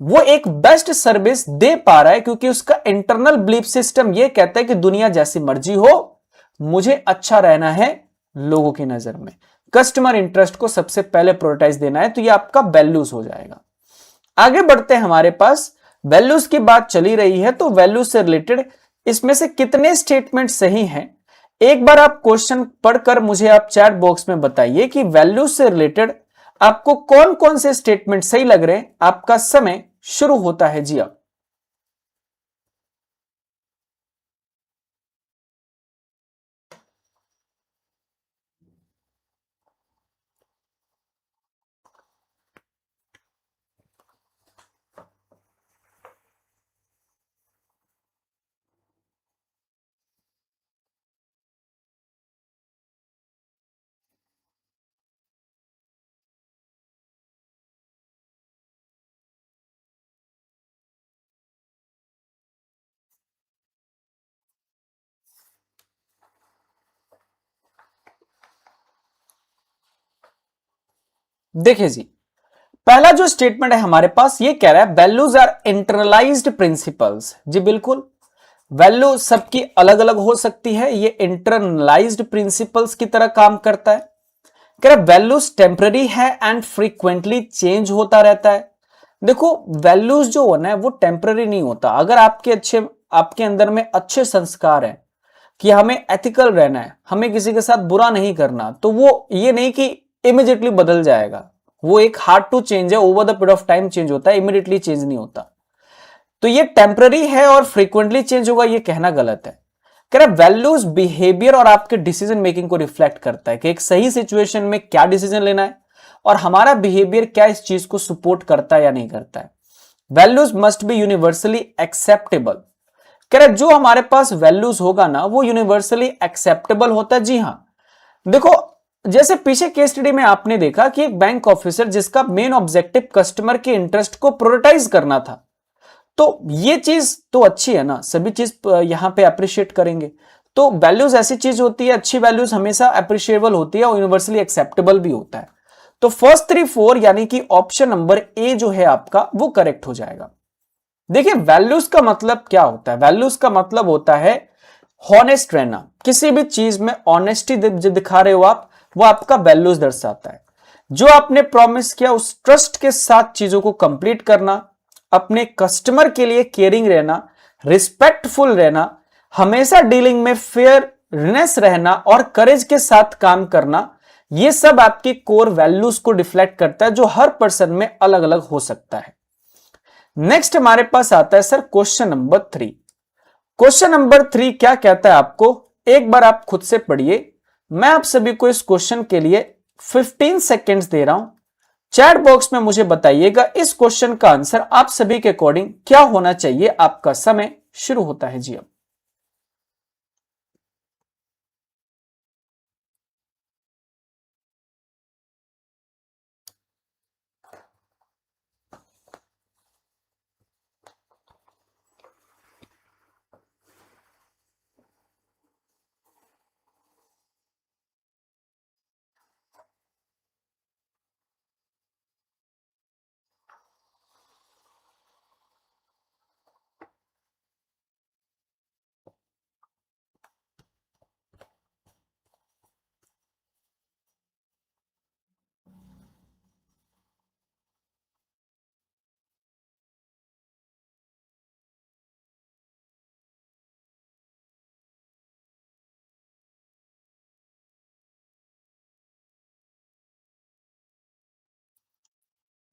वो एक बेस्ट सर्विस दे पा रहा है, क्योंकि उसका इंटरनल बिलीफ सिस्टम ये कहता है कि दुनिया जैसी मर्जी हो, मुझे अच्छा रहना है लोगों की नजर में, कस्टमर इंटरेस्ट को सबसे पहले प्रायोरिटाइज देना है। तो ये आपका वैल्यूज हो जाएगा। आगे बढ़ते हैं, हमारे पास वैल्यूज की बात चली रही है तो वैल्यूज से रिलेटेड इसमें से कितने स्टेटमेंट सही हैं, एक बार आप क्वेश्चन पढ़कर मुझे आप चैट बॉक्स में बताइए कि वैल्यूज से रिलेटेड आपको कौन कौन से स्टेटमेंट सही लग रहे हैं। आपका समय शुरू होता है जी अब। देखिए जी, पहला जो स्टेटमेंट है हमारे पास ये कह रहा है वैल्यूज आर इंटरनलाइज्ड प्रिंसिपल्स। जी बिल्कुल, वैल्यू सबकी अलग अलग हो सकती है, ये इंटरनलाइज्ड प्रिंसिपल्स की तरह काम करता है। कह रहा वैल्यूज टेम्पररी है एंड फ्रीक्वेंटली चेंज होता रहता है। देखो वैल्यूज जो होना है वो टेम्पररी नहीं होता। अगर आपके अंदर में अच्छे संस्कार हैं कि हमें एथिकल रहना है, हमें किसी के साथ बुरा नहीं करना, तो वो ये नहीं कि इमीडिएटली बदल जाएगा। वो एक हार्ड टू चेंज है, over the period of time change होता है, इमीडिएटली चेंज नहीं होता। तो ये टेम्पररी है और फ्रीक्वेंटली चेंज होगा ये कहना गलत है। कह रहा वैल्यूज बिहेवियर और आपके डिसीजन मेकिंग को रिफ्लेक्ट करता है कि एक सही सिचुएशन में क्या डिसीजन लेना है और हमारा बिहेवियर क्या इस चीज को सपोर्ट करता है या नहीं करता है। Values must be universally acceptable. कह रहा जो हमारे पास वैल्यूज होगा ना वो यूनिवर्सली एक्सेप्टेबल होता है। जी हां, देखो जैसे पीछे केस स्टडी में आपने देखा कि एक बैंक ऑफिसर जिसका मेन ऑब्जेक्टिव कस्टमर के इंटरेस्ट को प्रायोरिटाइज करना था, तो ये चीज तो अच्छी है ना, सभी चीज यहां पे अप्रिशिएट करेंगे। तो वैल्यूज ऐसी चीज होती है, अच्छी वैल्यूज हमेशा अप्रिशिएबल होती है और यूनिवर्सली एक्सेप्टेबल भी होता है। तो फर्स्ट 3 4 यानी कि ऑप्शन नंबर ए जो है आपका वो करेक्ट हो जाएगा। देखिए वैल्यूज का मतलब क्या होता है, वैल्यूज का मतलब होता है हॉनेस्ट रहना। किसी भी चीज में ऑनेस्टी दिखा रहे हो आप, वो आपका वैल्यूज दर्शाता है। जो आपने प्रॉमिस किया उस ट्रस्ट के साथ चीजों को कंप्लीट करना, अपने कस्टमर के लिए केयरिंग रहना, रिस्पेक्टफुल रहना, हमेशा डीलिंग में फेयरनेस रहना और करेज के साथ काम करना, ये सब आपकी कोर वैल्यूज को रिफ्लेक्ट करता है जो हर पर्सन में अलग अलग हो सकता है। नेक्स्ट हमारे पास आता है sir question number 3। Question number 3 क्या कहता है आपको, एक बार आप खुद से पढ़िए। मैं आप सभी को इस क्वेश्चन के लिए 15 सेकेंड्स दे रहा हूं। चैट बॉक्स में मुझे बताइएगा इस क्वेश्चन का आंसर आप सभी के अकॉर्डिंग क्या होना चाहिए। आपका समय शुरू होता है जी अब।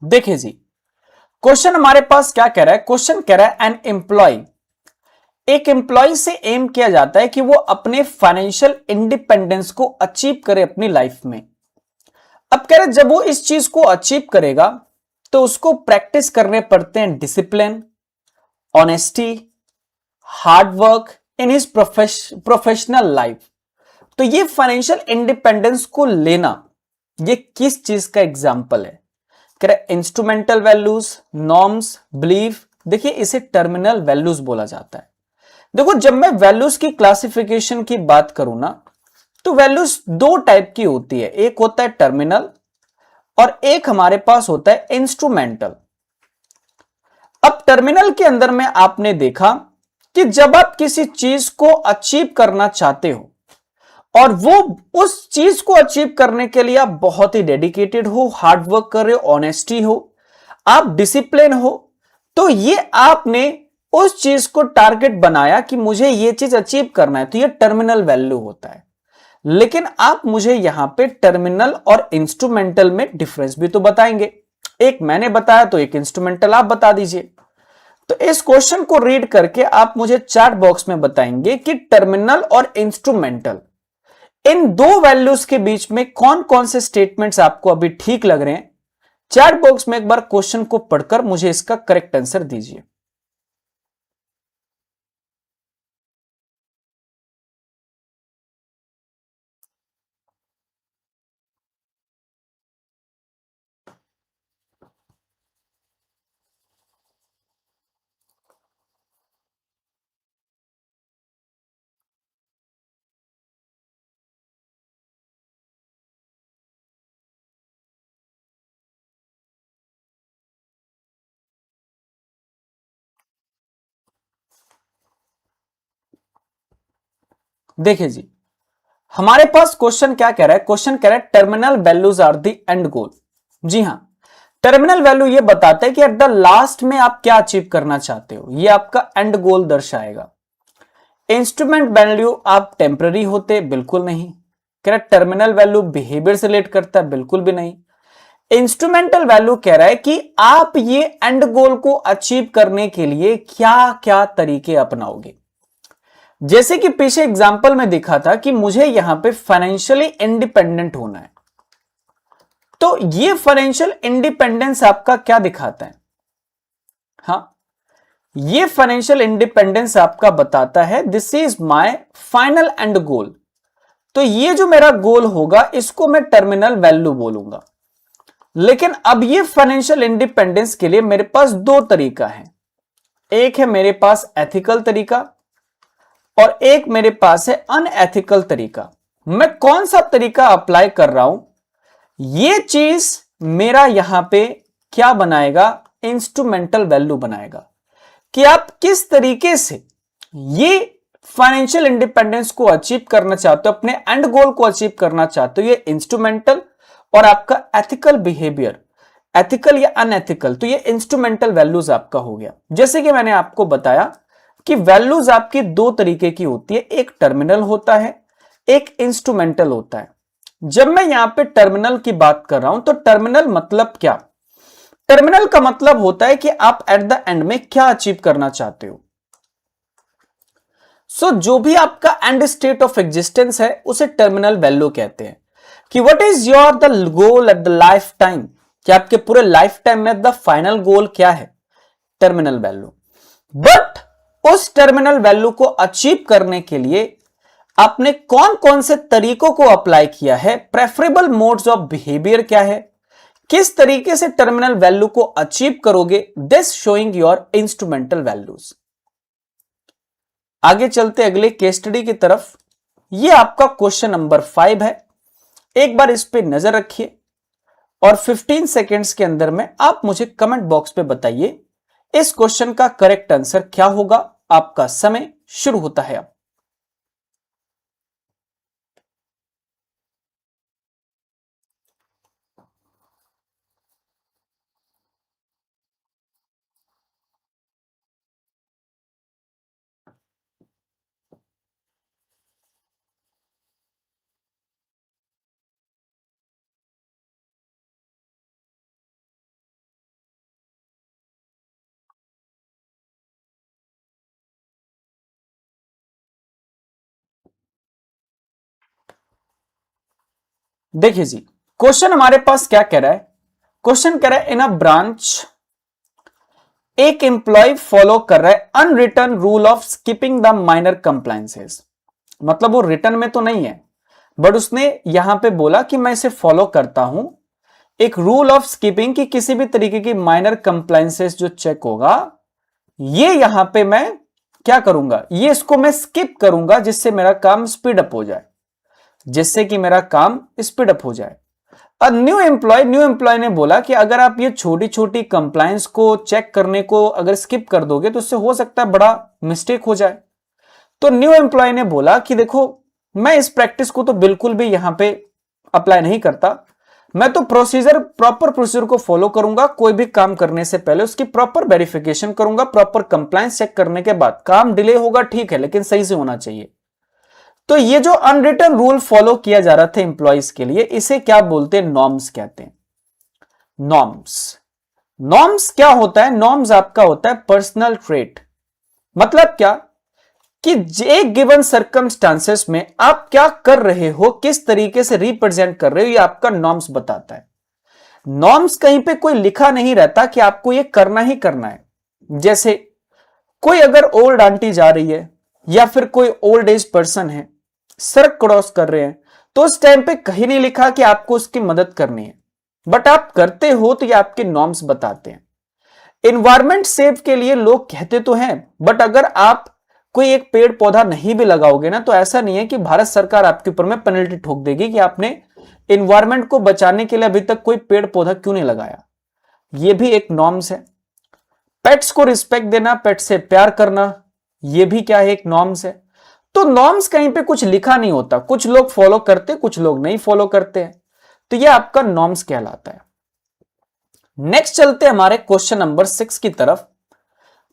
देखिए जी, क्वेश्चन हमारे पास क्या कह रहा है, क्वेश्चन कह रहा है एन एम्प्लॉय, एक एम्प्लॉय से एम किया जाता है कि वो अपने फाइनेंशियल इंडिपेंडेंस को अचीव करे अपनी लाइफ में। अब कह रहे जब वो इस चीज को अचीव करेगा तो उसको प्रैक्टिस करने पड़ते हैं discipline, honesty, hard work in his professional life. तो ये फाइनेंशियल इंडिपेंडेंस को लेना, ये किस चीज का एग्जाम्पल है? कह रहे इंस्ट्रूमेंटल वैल्यूज, नॉर्म्स, बिलीफ। देखिए इसे टर्मिनल वैल्यूज बोला जाता है। देखो जब मैं वैल्यूज की क्लासिफिकेशन की बात करूं ना, तो वैल्यूज दो टाइप की होती है, एक होता है टर्मिनल और एक हमारे पास होता है इंस्ट्रूमेंटल। अब टर्मिनल के अंदर में आपने देखा कि जब आप किसी चीज को अचीव करना चाहते हो और वो उस चीज को अचीव करने के लिए आप बहुत ही डेडिकेटेड हो, हार्ड वर्क कर रहे हो, ऑनेस्टी हो, आप डिसिप्लिन हो, तो ये आपने उस चीज को टारगेट बनाया कि मुझे ये चीज अचीव करना है, तो ये टर्मिनल वैल्यू होता है। लेकिन आप मुझे यहां पे टर्मिनल और इंस्ट्रूमेंटल में डिफरेंस भी तो बताएंगे। एक मैंने बताया तो एक इंस्ट्रूमेंटल आप बता दीजिए। तो इस क्वेश्चन को रीड करके आप मुझे चैट बॉक्स में बताएंगे कि टर्मिनल और इंस्ट्रूमेंटल, इन दो वैल्यूज के बीच में कौन कौन से स्टेटमेंट्स आपको अभी ठीक लग रहे हैं। चैट बॉक्स में एक बार क्वेश्चन को पढ़कर मुझे इसका करेक्ट आंसर दीजिए। देखिए जी, हमारे पास क्वेश्चन क्या कह रहा है? क्वेश्चन कह रहा है terminal values are the end goal. जी हां, टर्मिनल वैल्यू ये बताता है कि एट द लास्ट में आप क्या अचीव करना चाहते हो, ये आपका एंड गोल दर्शाएगा। इंस्ट्रूमेंट वैल्यू आप टेम्पररी होते, बिल्कुल नहीं। कह रहा है टर्मिनल वैल्यू बिहेवियर से रिलेट करता है, बिल्कुल भी नहीं। इंस्ट्रूमेंटल वैल्यू कह रहा है कि आप ये एंड गोल को अचीव करने के लिए क्या क्या तरीके अपनाओगे। जैसे कि पीछे एग्जाम्पल में दिखा था कि मुझे यहां पे फाइनेंशियली इंडिपेंडेंट होना है, तो ये फाइनेंशियल इंडिपेंडेंस आपका क्या दिखाता है? हाँ, ये फाइनेंशियल इंडिपेंडेंस आपका बताता है this is my final end goal. तो ये जो मेरा गोल होगा इसको मैं टर्मिनल वैल्यू बोलूंगा। लेकिन अब ये फाइनेंशियल इंडिपेंडेंस के लिए मेरे पास दो तरीका है, एक है मेरे पास एथिकल तरीका और एक मेरे पास है अनएथिकल तरीका। मैं कौन सा तरीका अप्लाई कर रहा हूं, ये चीज मेरा यहां पे क्या बनाएगा? इंस्ट्रूमेंटल वैल्यू बनाएगा कि आप किस तरीके से ये फाइनेंशियल इंडिपेंडेंस को अचीव करना चाहते हो, अपने एंड गोल को अचीव करना चाहते हो। ये इंस्ट्रूमेंटल और आपका एथिकल बिहेवियर, एथिकल या अनएथिकल, तो ये इंस्ट्रूमेंटल वैल्यूज आपका हो गया। जैसे कि मैंने आपको बताया कि वैल्यूज आपकी दो तरीके की होती है, एक टर्मिनल होता है, एक इंस्ट्रूमेंटल होता है। जब मैं यहां पे टर्मिनल की बात कर रहा हूं तो टर्मिनल मतलब क्या? टर्मिनल का मतलब होता है कि आप एट द एंड में क्या अचीव करना चाहते हो। जो भी आपका एंड स्टेट ऑफ एग्जिस्टेंस है उसे टर्मिनल वैल्यू कहते हैं कि what is your the goal at the life time, कि आपके पूरे लाइफ टाइम में द फाइनल गोल क्या है? Terminal value. बट उस टर्मिनल वैल्यू को अचीव करने के लिए आपने कौन कौन से तरीकों को अप्लाई किया है, प्रेफरेबल मोड्स ऑफ बिहेवियर क्या है, किस तरीके से टर्मिनल वैल्यू को अचीव करोगे, this showing your instrumental values. आगे चलते अगले केस स्टडी की तरफ। यह आपका क्वेश्चन नंबर 5 है, एक बार इस पे नजर रखिए और 15 सेकेंड्स के अंदर में आप मुझे कमेंट बॉक्स पे बताइए इस क्वेश्चन का करेक्ट आंसर क्या होगा। आपका समय शुरू होता है अब। देखिए जी, क्वेश्चन हमारे पास क्या कह रहा है? क्वेश्चन कह रहा है इन अ ब्रांच एक एम्प्लॉय फॉलो कर रहा है unwritten rule of skipping the minor compliances, मतलब वो रिटर्न में तो नहीं है बट उसने यहां पे बोला कि मैं इसे फॉलो करता हूं, एक रूल ऑफ स्किपिंग की किसी भी तरीके की माइनर कंप्लायंसेस जो चेक होगा ये यहां पे मैं क्या करूंगा, ये इसको मैं स्किप करूंगा जिससे मेरा काम स्पीड अप हो जाए, जिससे कि मेरा काम स्पीड अप हो जाए। न्यू एम्प्लॉय ने बोला कि अगर आप ये छोटी छोटी कंप्लायंस को चेक करने को अगर स्किप कर दोगे तो उससे हो सकता है बड़ा मिस्टेक हो जाए। तो न्यू एम्प्लॉय ने बोला कि देखो मैं इस प्रैक्टिस को तो बिल्कुल भी यहां पे अप्लाई नहीं करता, मैं तो प्रॉपर प्रोसीजर को फॉलो करूंगा, कोई भी काम करने से पहले उसकी प्रॉपर वेरिफिकेशन करूंगा, प्रॉपर कंप्लायंस चेक करने के बाद, काम डिले होगा ठीक है लेकिन सही से होना चाहिए। तो ये जो अनरिटन रूल फॉलो किया जा रहा था एम्प्लॉइज के लिए, इसे क्या बोलते हैं, नॉर्म्स कहते हैं। नॉर्म्स क्या होता है, नॉर्म्स आपका होता है पर्सनल ट्रेट, मतलब क्या कि एक गिवन सर्कमस्टांसेस में आप क्या कर रहे हो, किस तरीके से रिप्रेजेंट कर रहे हो, ये आपका नॉर्म्स बताता है। नॉर्म्स कहीं पे कोई लिखा नहीं रहता कि आपको ये करना ही करना है। जैसे कोई अगर ओल्ड आंटी जा रही है या फिर कोई ओल्ड एज पर्सन है, सड़क क्रॉस कर रहे हैं, तो उस टाइम पे कहीं नहीं लिखा कि आपको उसकी मदद करनी है, बट आप करते हो तो ये आपके नॉर्म्स बताते हैं। एनवायरमेंट सेव के लिए लोग कहते तो हैं, बट अगर आप कोई एक पेड़ पौधा नहीं भी लगाओगे ना, तो ऐसा नहीं है कि भारत सरकार आपके ऊपर में पेनल्टी ठोक देगी कि आपने एनवायरमेंट को बचाने के लिए अभी तक कोई पेड़ पौधा क्यों नहीं लगाया। ये भी एक नॉर्म्स है। पेट्स को रिस्पेक्ट देना, पेट से प्यार करना, ये भी क्या है, एक नॉर्म्स है। तो नॉर्म्स कहीं पे कुछ लिखा नहीं होता, कुछ लोग फॉलो करते, कुछ लोग नहीं फॉलो करते हैं, तो ये आपका नॉर्म्स कहलाता है। नेक्स्ट चलते हमारे क्वेश्चन नंबर 6 की तरफ।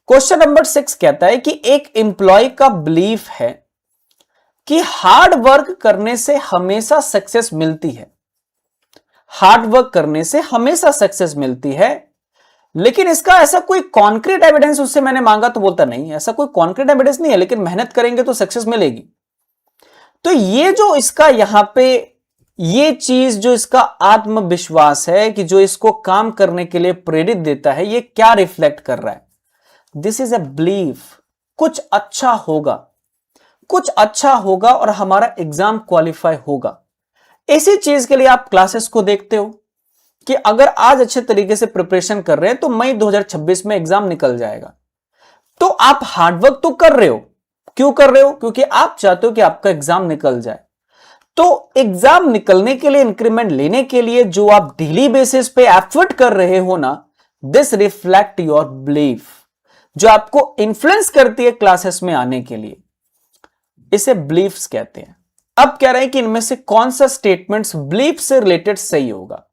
क्वेश्चन नंबर 6 कहता है कि एक एम्प्लॉय का बिलीफ है कि हार्ड वर्क करने से हमेशा सक्सेस मिलती है, हार्ड वर्क करने से हमेशा सक्सेस मिलती है, लेकिन इसका ऐसा कोई कॉन्क्रीट एविडेंस उससे मैंने मांगा तो बोलता नहीं, ऐसा कोई कॉन्क्रीट एविडेंस नहीं है, लेकिन मेहनत करेंगे तो सक्सेस मिलेगी। तो ये जो इसका यहां पे ये चीज जो इसका आत्मविश्वास है कि जो इसको काम करने के लिए प्रेरित देता है, ये क्या रिफ्लेक्ट कर रहा है, दिस इज अ बिलीफ, कुछ अच्छा होगा, कुछ अच्छा होगा और हमारा एग्जाम क्वालिफाई होगा। इसी चीज के लिए आप क्लासेस को देखते हो कि अगर आज अच्छे तरीके से प्रिपरेशन कर रहे हैं तो मई 2026 में एग्जाम निकल जाएगा। तो आप हार्डवर्क तो कर रहे हो, क्यों कर रहे हो, क्योंकि आप चाहते हो कि आपका एग्जाम निकल जाए। तो एग्जाम निकलने के लिए, इंक्रीमेंट लेने के लिए जो आप डेली बेसिस पे एफर्ट कर रहे हो ना, दिस रिफ्लेक्ट योर बिलीफ, जो आपको इन्फ्लुएंस करती है क्लासेस में आने के लिए, इसे बिलीफ्स कहते हैं। अब कह रहे हैं कि इनमें से कौन सा स्टेटमेंट्स बिलीफ से रिलेटेड सही होगा।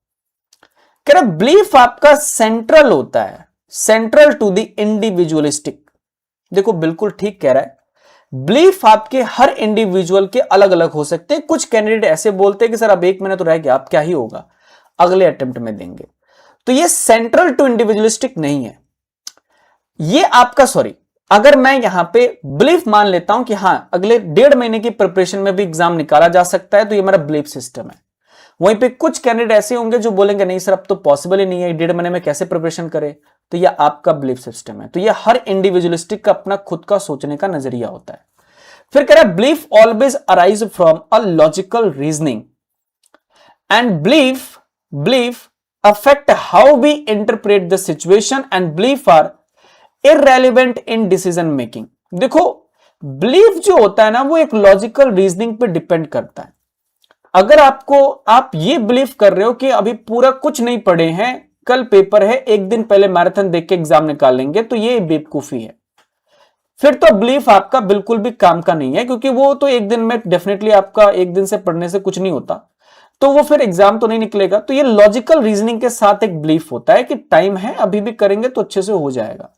कह रहे बिलीफ आपका सेंट्रल होता है, सेंट्रल टू द इंडिविजुअलिस्टिक। देखो बिल्कुल ठीक कह रहा है, बिलीफ आपके हर इंडिविजुअल के अलग अलग हो सकते हैं। कुछ कैंडिडेट ऐसे बोलते हैं कि सर अब 1 महीना तो रह गया, अब क्या ही होगा, अगले अटेम्प्ट में देंगे। तो ये सेंट्रल टू इंडिविजुअलिस्टिक नहीं है, ये आपका अगर मैं यहां पे बिलीफ मान लेता हूं कि हां अगले 1.5 महीने की प्रिपरेशन में भी एग्जाम निकाला जा सकता है, तो ये मेरा बिलीफ सिस्टम है। वहीं पे कुछ कैंडिडेट ऐसे होंगे जो बोलेंगे नहीं सर अब तो पॉसिबल ही नहीं है, 1.5 महीने में कैसे प्रिपरेशन करें, तो ये आपका बिलीफ सिस्टम है। तो ये हर इंडिविजुअलिस्टिक का अपना खुद का सोचने का नजरिया होता है। फिर कह रहा है belief always arise from a logical reasoning and belief affect how we interpret the situation and belief are irrelevant in decision making. देखो बिलीफ जो होता है ना, वो एक लॉजिकल रीजनिंग पे डिपेंड करता है। अगर आप ये बिलीव कर रहे हो कि अभी पूरा कुछ नहीं पढ़े हैं, कल पेपर है, 1 दिन पहले मैराथन देख के एग्जाम निकाल लेंगे, तो ये बेवकूफी है। फिर तो बिलीफ आपका बिल्कुल भी काम का नहीं है, क्योंकि वो तो 1 दिन में डेफिनेटली आपका 1 दिन से पढ़ने से कुछ नहीं होता, तो वो फिर एग्जाम तो नहीं निकलेगा। तो ये लॉजिकल रीजनिंग के साथ एक बिलीफ होता है कि टाइम है, अभी भी करेंगे तो अच्छे से हो जाएगा।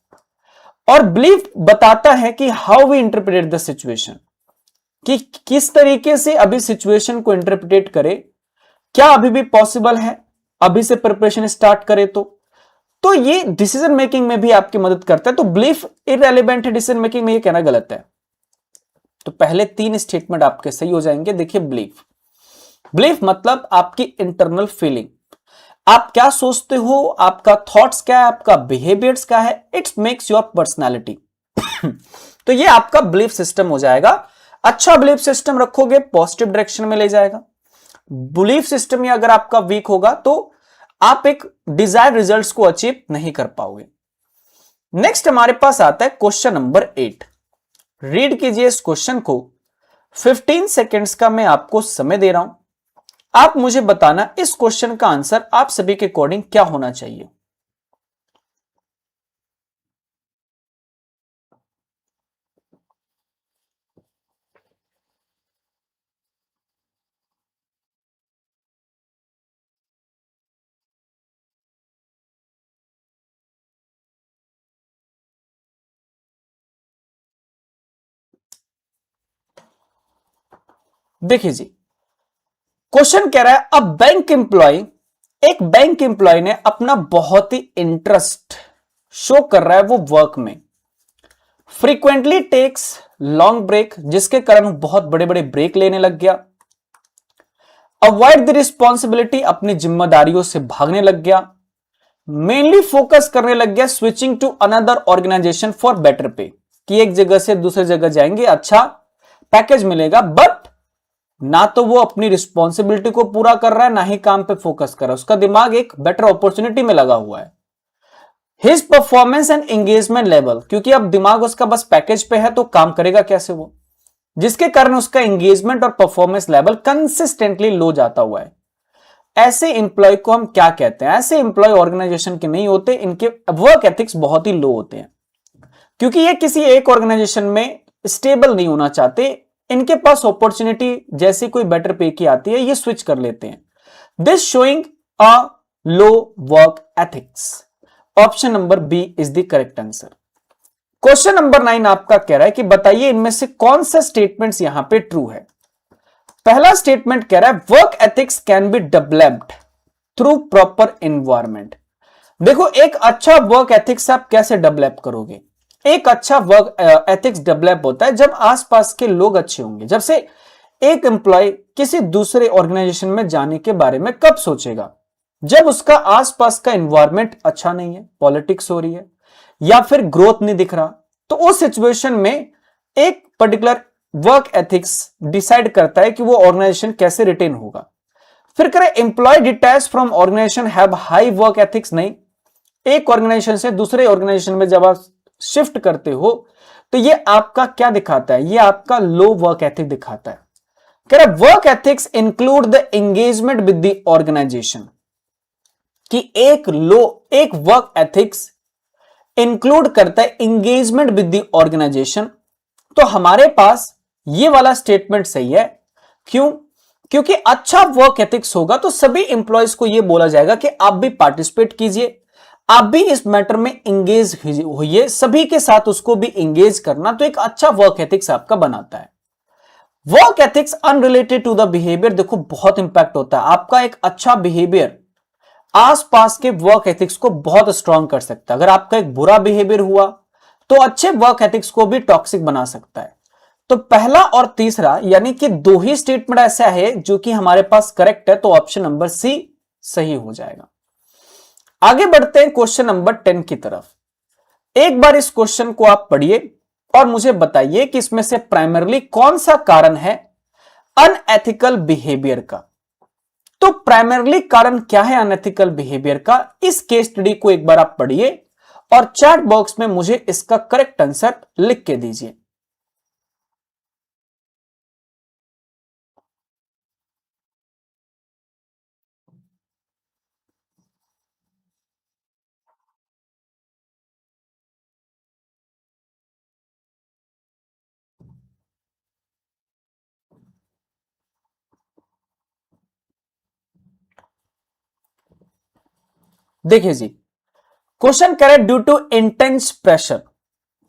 और बिलीफ बताता है कि how we interpret the situation, कि किस तरीके से अभी सिचुएशन को इंटरप्रेट करे, क्या अभी भी पॉसिबल है अभी से प्रिपरेशन स्टार्ट करे तो ये डिसीजन मेकिंग में भी आपकी मदद करता है। तो बिलीफ इररेलेवेंट है डिसीजन मेकिंग में, ये कहना गलत है। तो पहले 3 स्टेटमेंट आपके सही हो जाएंगे। देखिए बिलीफ मतलब आपकी इंटरनल फीलिंग, आप क्या सोचते हो, आपका थॉट्स क्या है, आपका बिहेवियर्स क्या है, इट्स मेक्स योर पर्सनैलिटी। तो ये आपका बिलीफ सिस्टम हो जाएगा। अच्छा बिलीफ सिस्टम रखोगे पॉजिटिव डायरेक्शन में ले जाएगा। बिलीफ सिस्टम ही अगर आपका वीक होगा तो आप एक डिजायर्ड रिजल्ट्स को अचीव नहीं कर पाओगे। नेक्स्ट हमारे पास आता है क्वेश्चन नंबर 8। रीड कीजिए इस क्वेश्चन को। 15 सेकेंड्स का मैं आपको समय दे रहा हूं। आप मुझे बताना इस क्वेश्चन का आंसर आप सभी के अकॉर्डिंग क्या होना चाहिए। देखिए जी, क्वेश्चन कह रहा है अब एक बैंक एम्प्लॉय ने अपना बहुत ही इंटरेस्ट शो कर रहा है वो वर्क में, फ्रीक्वेंटली टेक्स लॉन्ग ब्रेक, जिसके कारण वो बहुत बड़े बड़े ब्रेक लेने लग गया। अवॉइड द रिस्पॉन्सिबिलिटी, अपनी जिम्मेदारियों से भागने लग गया। मेनली फोकस करने लग गया switching to another organization for better pay, कि एक जगह से दूसरी जगह जाएंगे, अच्छा पैकेज मिलेगा, बट ना तो वो अपनी रिस्पॉन्सिबिलिटी को पूरा कर रहा है, ना ही काम पे फोकस कर रहा है। उसका दिमाग एक बेटर अपॉर्चुनिटी में लगा हुआ है। His performance and engagement level, क्योंकि अब दिमाग उसका बस पैकेज पे है तो काम करेगा कैसे वो, जिसके कारण उसका एंगेजमेंट और परफॉर्मेंस लेवल कंसिस्टेंटली लो जाता हुआ है। ऐसे इंप्लॉय को हम क्या कहते हैं? ऐसे इंप्लॉय ऑर्गेनाइजेशन के नहीं होते, इनके वर्क एथिक्स बहुत ही लो होते हैं, क्योंकि ये किसी एक ऑर्गेनाइजेशन में स्टेबल नहीं होना चाहते। इनके पास अपॉर्चुनिटी जैसी कोई बेटर पे की आती है, ये स्विच कर लेते हैं। This showing a low work ethics. Option number B is the correct answer. Question number 9 आपका कह रहा है कि बताइए इनमें से कौन सा स्टेटमेंट यहां पे ट्रू है। पहला स्टेटमेंट कह रहा है work ethics can be developed through proper environment. देखो, एक अच्छा वर्क एथिक्स आप कैसे डेवलप करोगे? एक अच्छा वर्क एथिक्स डेवलप होता है जब आसपास के लोग अच्छे होंगे। जब से एक एम्प्लॉय किसी दूसरे ऑर्गेनाइजेशन में जाने के बारे में कब सोचेगा? जब उसका आसपास का एनवायरमेंट अच्छा नहीं है, पॉलिटिक्स हो रही है या फिर ग्रोथ नहीं दिख रहा, तो उस सिचुएशन में एक पर्टिकुलर वर्क एथिक्स डिसाइड करता है कि वो ऑर्गेनाइजेशन कैसे रिटेन होगा। फिर करें employee detach from organization have high work ethics. नहीं, एक ऑर्गेनाइजेशन से दूसरे ऑर्गेनाइजेशन में जब आप शिफ्ट करते हो तो ये आपका क्या दिखाता है? ये आपका लो वर्क एथिक दिखाता है। कह रहा work ethics include the engagement with the organization, कि एक वर्क एथिक्स इंक्लूड करता है एंगेजमेंट विद द ऑर्गेनाइजेशन। तो हमारे पास ये वाला स्टेटमेंट सही है। क्यों? क्योंकि अच्छा वर्क एथिक्स होगा तो सभी इंप्लॉयज को यह बोला जाएगा कि आप भी पार्टिसिपेट कीजिए, आप भी इस मैटर में एंगेज होइए, सभी के साथ उसको भी एंगेज करना, तो एक अच्छा वर्क एथिक्स आपका बनाता है। Work ethics unrelated to the behaviour, देखो बहुत इंपैक्ट होता है। आपका एक अच्छा बिहेवियर आसपास के वर्क एथिक्स को बहुत स्ट्रांग कर सकता है। अगर आपका एक बुरा बिहेवियर हुआ तो अच्छे वर्क एथिक्स को भी टॉक्सिक बना सकता है। तो पहला और तीसरा यानी कि दो ही स्टेटमेंट ऐसा है जो कि हमारे पास करेक्ट है, तो ऑप्शन नंबर सी सही हो जाएगा। आगे बढ़ते हैं क्वेश्चन नंबर 10 की तरफ। एक बार इस क्वेश्चन को आप पढ़िए और मुझे बताइए कि इसमें से प्राइमरली कौन सा कारण है अनएथिकल बिहेवियर का। तो प्राइमरली कारण क्या है अनएथिकल बिहेवियर का? इस केस स्टडी को एक बार आप पढ़िए और चैट बॉक्स में मुझे इसका करेक्ट आंसर लिख के दीजिए। देखिए जी, क्वेश्चन कह रहे ड्यू टू इंटेंस प्रेशर,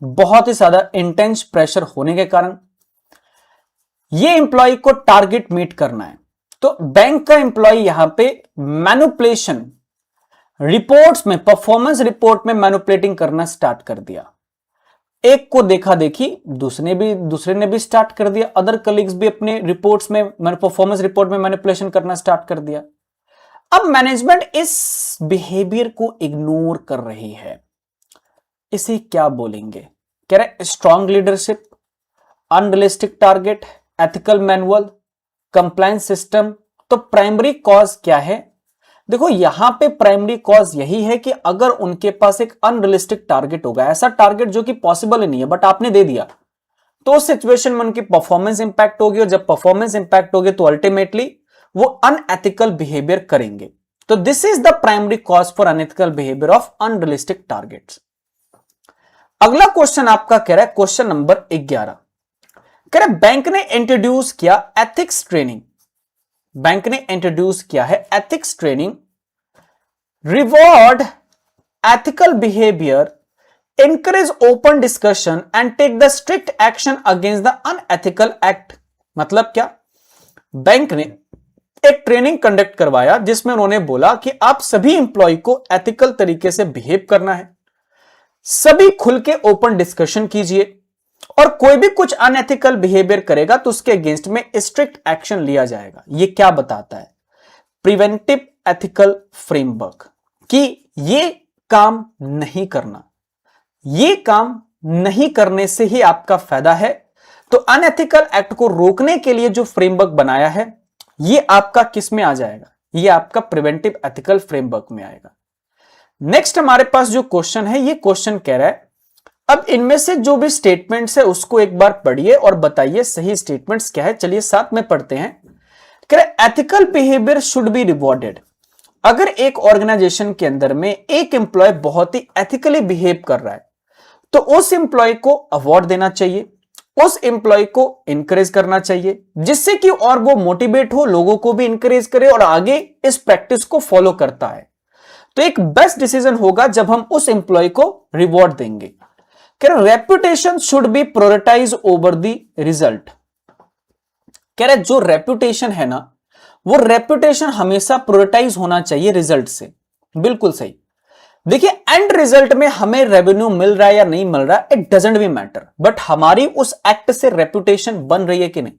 बहुत ही ज्यादा इंटेंस प्रेशर होने के कारण ये एम्प्लॉय को टारगेट मीट करना है। तो बैंक का एम्प्लॉय यहां पे मैनिपुलेशन रिपोर्ट्स में, परफॉर्मेंस रिपोर्ट में मैनिपुलेटिंग करना स्टार्ट कर दिया। एक को देखा देखी दूसरे ने भी स्टार्ट कर दिया, अदर कलीग्स भी अपने रिपोर्ट्स में, परफॉर्मेंस रिपोर्ट में मैनिपुलेशन करना स्टार्ट कर दिया। अब मैनेजमेंट इस बिहेवियर को इग्नोर कर रही है, इसे क्या बोलेंगे? कह रहे strong leadership, unrealistic target, ethical manual, compliance system. तो प्राइमरी कॉज क्या है? देखो यहां पे प्राइमरी कॉज यही है कि अगर उनके पास एक अनरियलिस्टिक टारगेट होगा, ऐसा टारगेट जो कि पॉसिबल ही नहीं है बट आपने दे दिया, तो उस सिचुएशन में उनकी परफॉर्मेंस इंपैक्ट होगी, और जब परफॉर्मेंस इंपैक्ट होगी तो अल्टीमेटली वो अनएथिकल बिहेवियर करेंगे। तो this is the primary cause for unethical behaviour of unrealistic targets. अगला क्वेश्चन आपका कह रहा है क्वेश्चन नंबर 11, कह रहा है बैंक ने इंट्रोड्यूस किया एथिक्स ट्रेनिंग। बैंक ने इंट्रोड्यूस किया है ethics training, reward ethical behaviour, encourage open discussion and take the strict action against the unethical act। मतलब क्या? बैंक ने एक ट्रेनिंग कंडक्ट करवाया जिसमें उन्होंने बोला कि आप सभी इंप्लॉय को एथिकल तरीके से बिहेव करना है, सभी खुल के ओपन डिस्कशन कीजिए, और कोई भी कुछ अनएथिकल बिहेवियर करेगा तो उसके अगेंस्ट में स्ट्रिक्ट एक्शन लिया जाएगा। ये क्या बताता है? प्रिवेंटिव एथिकल फ्रेमवर्क, कि ये काम नहीं करना, ये काम नहीं करने से ही आपका फायदा है। तो अनएथिकल एक्ट को रोकने के लिए जो फ्रेमवर्क बनाया है ये आपका किस में आ जाएगा? ये आपका प्रिवेंटिव एथिकल फ्रेमवर्क में आएगा। नेक्स्ट हमारे पास जो क्वेश्चन है, ये क्वेश्चन कह रहा है अब इनमें से जो भी स्टेटमेंट्स है उसको एक बार पढ़िए और बताइए सही स्टेटमेंट्स क्या है। चलिए साथ में पढ़ते हैं। कह रहा है ethical behaviour should be rewarded. अगर एक ऑर्गेनाइजेशन के अंदर में एक एम्प्लॉय बहुत ही एथिकली बिहेव कर रहा है तो उस एम्प्लॉय को अवार्ड देना चाहिए, उस एम्प्लॉय को इंकरेज करना चाहिए, जिससे कि और वो मोटिवेट हो, लोगों को भी इंकरेज करे और आगे इस प्रैक्टिस को फॉलो करता है। तो एक बेस्ट डिसीजन होगा जब हम उस एम्प्लॉय को रिवॉर्ड देंगे। कह रहे reputation should be prioritize over the result. कह रहे जो रेपुटेशन है ना, वो रेपुटेशन हमेशा प्रायोरिटाइज होना चाहिए रिजल्ट से। बिल्कुल सही। देखिए एंड रिजल्ट में हमें रेवेन्यू मिल रहा है या नहीं मिल रहा है, it doesn't be matter, but हमारी उस एक्ट से रेपुटेशन बन रही है कि नहीं।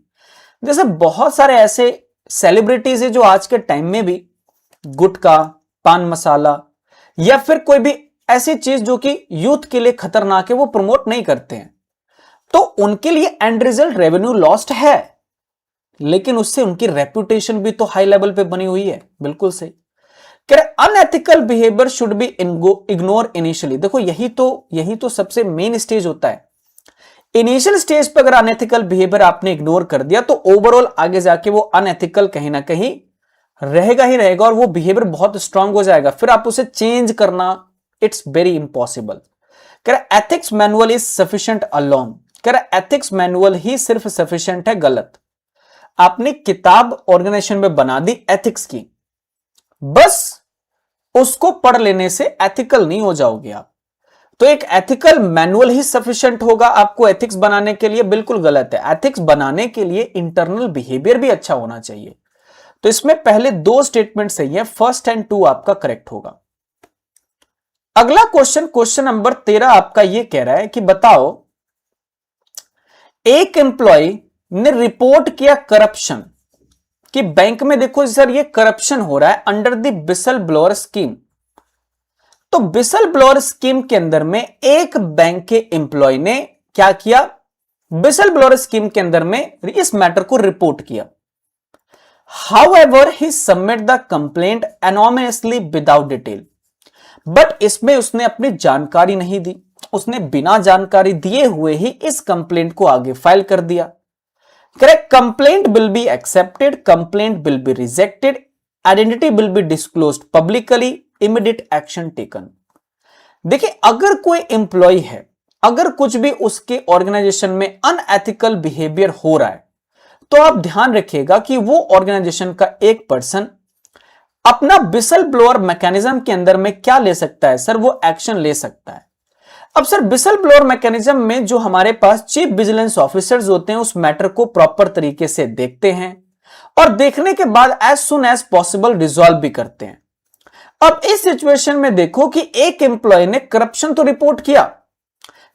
जैसे बहुत सारे ऐसे सेलिब्रिटीज है जो आज के टाइम में भी गुटखा, पान मसाला या फिर कोई भी ऐसी चीज जो कि यूथ के लिए खतरनाक है वो प्रमोट नहीं करते हैं, तो उनके लिए एंड रिजल्ट रेवेन्यू लॉस्ट है, लेकिन उससे उनकी रेपुटेशन भी तो हाई लेवल पे बनी हुई है। बिल्कुल सही। Unethical behaviour should be ignore initially. देखो यही तो सबसे मेन स्टेज होता है। इनिशियल स्टेज पर अगर अनएथिकल बिहेवियर आपने इग्नोर कर दिया तो ओवरऑल आगे जाके वो अनएथिकल कहीं ना कहीं रहेगा ही रहेगा और वो बिहेवियर बहुत स्ट्रांग हो जाएगा, फिर आप उसे चेंज करना इट्स वेरी इंपॉसिबल। कह रहा ethics manual is sufficient alone. कह रहा एथिक्स मैनुअल ही सिर्फ सफिशिएंट है, गलत। आपने किताब ऑर्गेनाइजेशन में बना दी एथिक्स की, बस उसको पढ़ लेने से एथिकल नहीं हो जाओगे आप। तो एक एथिकल मैनुअल ही सफिशिएंट होगा आपको एथिक्स बनाने के लिए, बिल्कुल गलत है। एथिक्स बनाने के लिए इंटरनल बिहेवियर भी अच्छा होना चाहिए। तो इसमें पहले दो स्टेटमेंट सही है, फर्स्ट एंड टू आपका करेक्ट होगा। अगला क्वेश्चन नंबर 13 आपका ये कह रहा है कि बताओ एक एम्प्लॉय ने रिपोर्ट किया करप्शन, कि बैंक में देखो सर ये करप्शन हो रहा है under the whistle blower scheme. तो विसल ब्लोअर स्कीम के अंदर में एक बैंक के एम्प्लॉय ने क्या किया? विसल ब्लोअर स्कीम के अंदर में इस मैटर को रिपोर्ट किया। However he submit the complaint anonymously without detail. But इसमें उसने अपनी जानकारी नहीं दी, उसने बिना जानकारी दिए हुए ही इस कंप्लेंट को आगे फाइल कर दिया। Correct. Complaint will be accepted, complaint will be rejected, identity will be disclosed publicly, immediate action taken. देखिए अगर कोई एम्प्लॉय है, अगर कुछ भी उसके ऑर्गेनाइजेशन में अनएथिकल बिहेवियर हो रहा है तो आप ध्यान रखिएगा कि वो ऑर्गेनाइजेशन का एक पर्सन अपना विसल ब्लोअर मैकेनिज्म के अंदर में क्या ले सकता है सर? वो एक्शन ले सकता है। अब सर विसल ब्लोअर मैकेनिज्म में जो हमारे पास चीफ विजिलेंस ऑफिसर्स होते हैं उस मैटर को प्रॉपर तरीके से देखते हैं और देखने के बाद as soon as possible resolve भी करते हैं। अब इस सिचुएशन में देखो कि एक एम्प्लॉय ने करप्शन तो रिपोर्ट किया,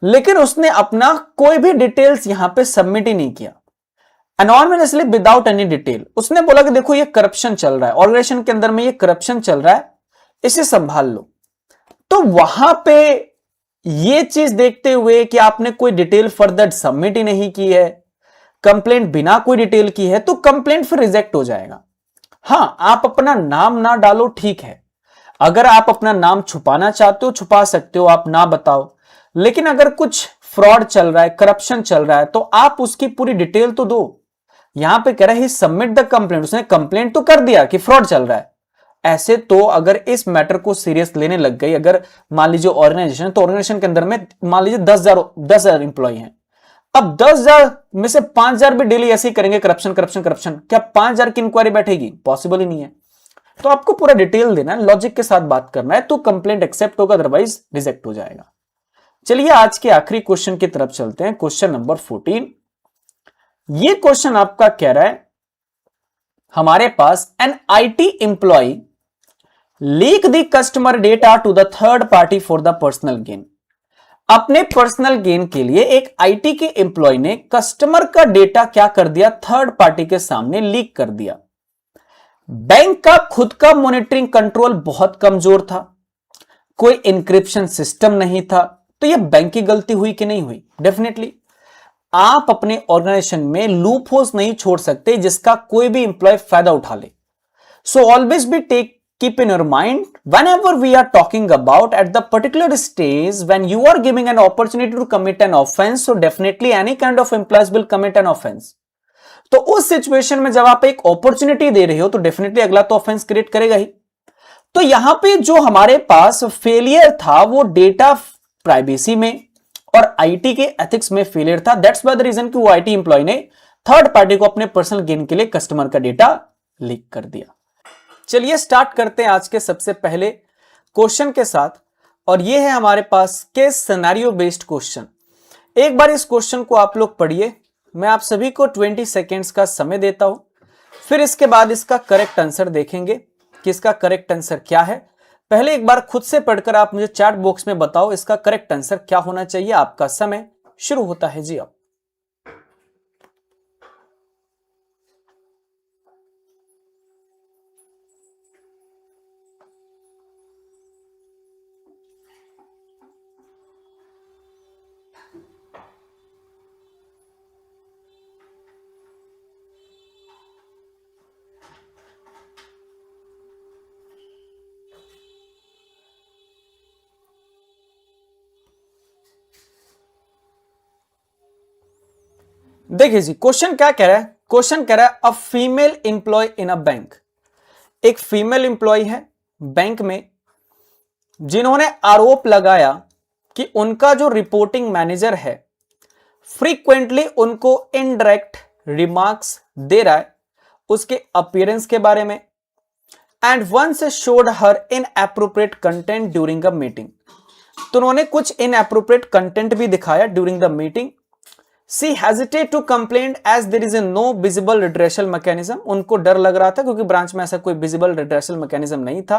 लेकिन उसने अपना कोई भी डिटेल्स यहां पे सबमिट ही नहीं किया। Enormously without any detail. उसने बोला कि देखो ये करप्शन चल रहा है, ऑर्गेनाइजेशन के अंदर में ये करप्शन चल रहा है, इसे संभाल लो। तो वहां पे ये चीज देखते हुए कि आपने कोई डिटेल फर्दर सबमिट ही नहीं की है, कंप्लेंट बिना कोई डिटेल की है, तो कंप्लेंट फिर रिजेक्ट हो जाएगा। हां, आप अपना नाम ना डालो, ठीक है। अगर आप अपना नाम छुपाना चाहते हो छुपा सकते हो, आप ना बताओ। लेकिन अगर कुछ फ्रॉड चल रहा है, करप्शन चल रहा है, तो आप उसकी पूरी डिटेल तो दो। यहां पे कह रहा है सबमिट द कंप्लेंट, उसने कंप्लेंट तो कर दिया कि फ्रॉड चल रहा है। ऐसे तो अगर इस मैटर को सीरियस लेने लग गई, अगर मान लीजिए ऑर्गेनाइजेशन, तो ऑर्गेनाइजेशन के अंदर में मान लीजिए 10,000 इंप्लॉय हैं। अब 10,000 में से 5,000 भी डेली ऐसे ही करेंगे करप्शन करप्शन करप्शन, क्या 5,000 की इंक्वायरी बैठेगी? पॉसिबल ही नहीं है। तो आपको पूरा डिटेल देना है, लॉजिक के साथ बात करना है, तो कंप्लेंट एक्सेप्ट होगा, अदरवाइज रिजेक्ट हो जाएगा। चलिए आज के आखिरी क्वेश्चन की तरफ चलते हैं, क्वेश्चन नंबर 14। ये क्वेश्चन आपका कह रहा है हमारे पास an IT employ leak the customer data to the third party for the personal gain. अपने पर्सनल गेन के लिए एक आईटी के एम्प्लॉय ने कस्टमर का डेटा क्या कर दिया, थर्ड पार्टी के सामने लीक कर दिया। बैंक का खुद का मॉनिटरिंग कंट्रोल बहुत कमजोर था, कोई इंक्रिप्शन सिस्टम नहीं था, तो यह बैंक की गलती हुई कि नहीं हुई? डेफिनेटली। आप अपने ऑर्गेनाइजेशन में लूप होल्स नहीं छोड़ सकते जिसका कोई भी इंप्लॉय फायदा उठा ले। So always be keep in your mind whenever we are talking about at the particular stage when you are giving an opportunity to commit an offense, so definitely any kind of employees will commit an offense. तो उस situation में जब आप एक opportunity दे रहे हो तो definitely अगला तो ऑफेंस क्रिएट करेगा ही। तो यहां पे जो हमारे पास फेलियर था वो डेटा प्राइवेसी में और आईटी के एथिक्स में फेलियर था। दैट्स वाई द रीजन कि वो आईटी एम्प्लॉय ने थर्ड पार्टी को अपने पर्सनल गेन के लिए कस्टमर का डेटा लीक कर दिया। चलिए स्टार्ट करते हैं आज के सबसे पहले क्वेश्चन के साथ, और ये है हमारे पास केस सिनेरियो बेस्ड क्वेश्चन। एक बार इस क्वेश्चन को आप लोग पढ़िए, मैं आप सभी को 20 सेकेंड्स का समय देता हूं, फिर इसके बाद इसका करेक्ट आंसर देखेंगे कि इसका करेक्ट आंसर क्या है। पहले एक बार खुद से पढ़कर आप मुझे चैट बॉक्स में बताओ इसका करेक्ट आंसर क्या होना चाहिए। आपका समय शुरू होता है जी अब। देखिए जी क्वेश्चन क्या कह रहा है, क्वेश्चन कह रहा है a female employee in a bank. एक फीमेल इंप्लॉय है बैंक में जिन्होंने आरोप लगाया कि उनका जो रिपोर्टिंग मैनेजर है फ्रीक्वेंटली उनको इनडायरेक्ट रिमार्क्स दे रहा है उसके अपीयरेंस के बारे में, and once showed her inappropriate content during a meeting. तो उन्होंने कुछ इनएप्रोप्रिएट कंटेंट भी दिखाया during the meeting. She hesitated to complain as there is a no visible redressal mechanism। उनको डर लग रहा था क्योंकि ब्रांच में ऐसा कोई visible redressal mechanism नहीं था।